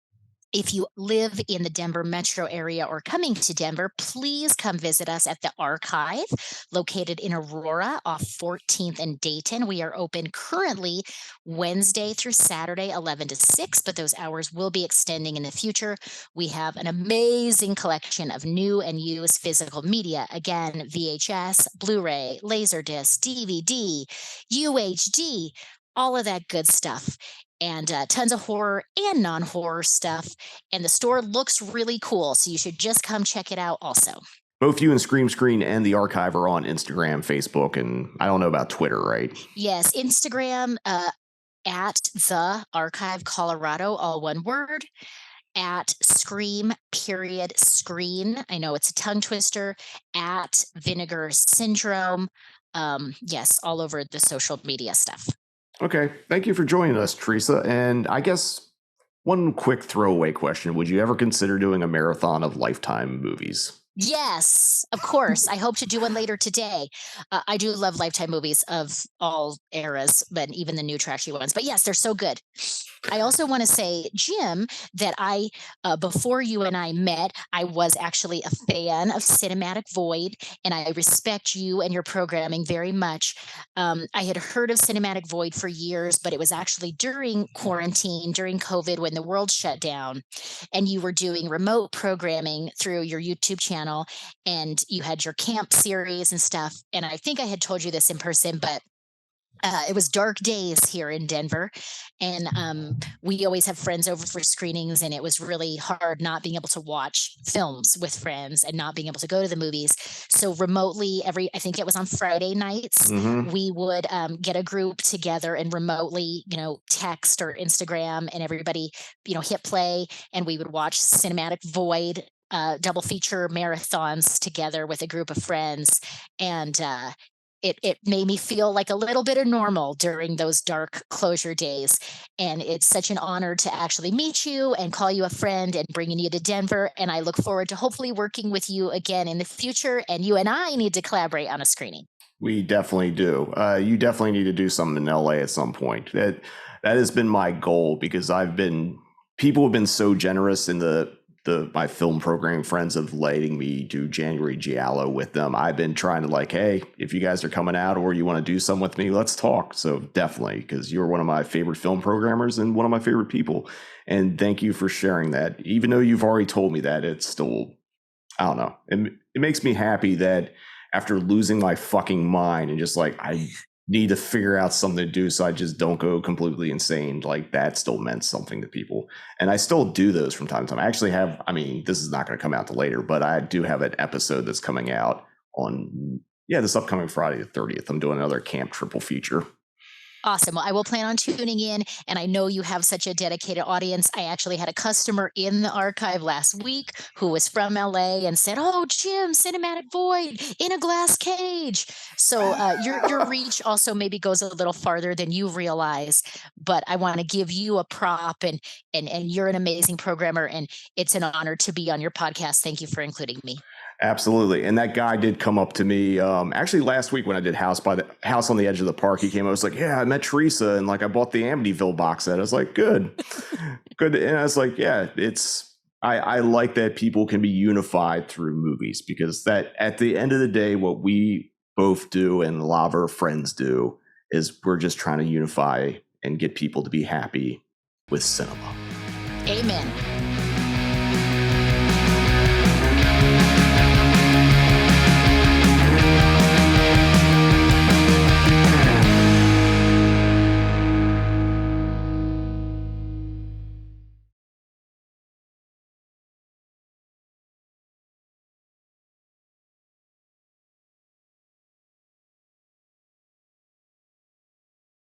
If you live in the Denver metro area or coming to Denver, please come visit us at the Archive, located in Aurora off 14th and Dayton. We are open currently Wednesday through Saturday, 11 to 6, but those hours will be extending in the future. We have an amazing collection of new and used physical media. Again, VHS, Blu-ray, Laserdisc, DVD, UHD, all of that good stuff. and tons of horror and non-horror stuff. And the store looks really cool, so you should just come check it out also. Both you and Scream Screen and the archive are on Instagram, Facebook, and I don't know about Twitter, right? Yes, Instagram at the archive Colorado, all one word, at scream period screen. I know it's a tongue twister, at Vinegar Syndrome. Yes, all over the social media stuff. Okay. Thank you for joining us, Theresa. And I guess one quick throwaway question. Would you ever consider doing a marathon of Lifetime movies? Yes, of course. I hope to do one later today. I do love Lifetime movies of all eras, but even the new trashy ones. But yes, they're so good. I also want to say, Jim, that before you and I met, I was actually a fan of Cinematic Void, and I respect you and your programming very much. I had heard of Cinematic Void for years, but it was actually during quarantine, during COVID, when the world shut down, and you were doing remote programming through your YouTube channel, and you had your camp series and stuff. And I think I had told you this in person, but it was dark days here in Denver, and we always have friends over for screenings, and it was really hard not being able to watch films with friends and not being able to go to the movies. So remotely, I think it was on Friday nights, we would get a group together and remotely, text or Instagram, and everybody, hit play, and we would watch Cinematic Void. Double feature marathons together with a group of friends, and it made me feel like a little bit of normal during those dark closure days. And it's such an honor to actually meet you and call you a friend and bringing you to Denver. And I look forward to hopefully working with you again in the future. And you and I need to collaborate on a screening. We definitely do. You definitely need to do something in LA at some point. That has been my goal, because people have been so generous in my film programming friends of letting me do January Giallo with them. I've been trying to hey, if you guys are coming out or you want to do something with me, let's talk. So definitely, because you're one of my favorite film programmers and one of my favorite people. And thank you for sharing that. Even though you've already told me that, it's still, I don't know. It makes me happy that after losing my fucking mind and just I need to figure out something to do so I just don't go completely insane, that still meant something to people. And I still do those from time to time. I actually have, this is not going to come out till later, but I do have an episode that's coming out on, this upcoming Friday the 30th. I'm doing another camp triple feature. Awesome. Well, I will plan on tuning in, and I know you have such a dedicated audience. I actually had a customer in the archive last week who was from LA and said, "Oh, Jim, Cinematic Void in a glass cage." So your reach also maybe goes a little farther than you realize. But I want to give you a prop, and you're an amazing programmer, and it's an honor to be on your podcast. Thank you for including me. Absolutely. And that guy did come up to me actually last week when I did House on the Edge of the Park. He came up, I was like, yeah, I met Theresa, and I bought the Amityville box set. I was like, good. And I was like, yeah, I like that people can be unified through movies, because that at the end of the day, what we both do and a lot of our friends do is we're just trying to unify and get people to be happy with cinema. Amen.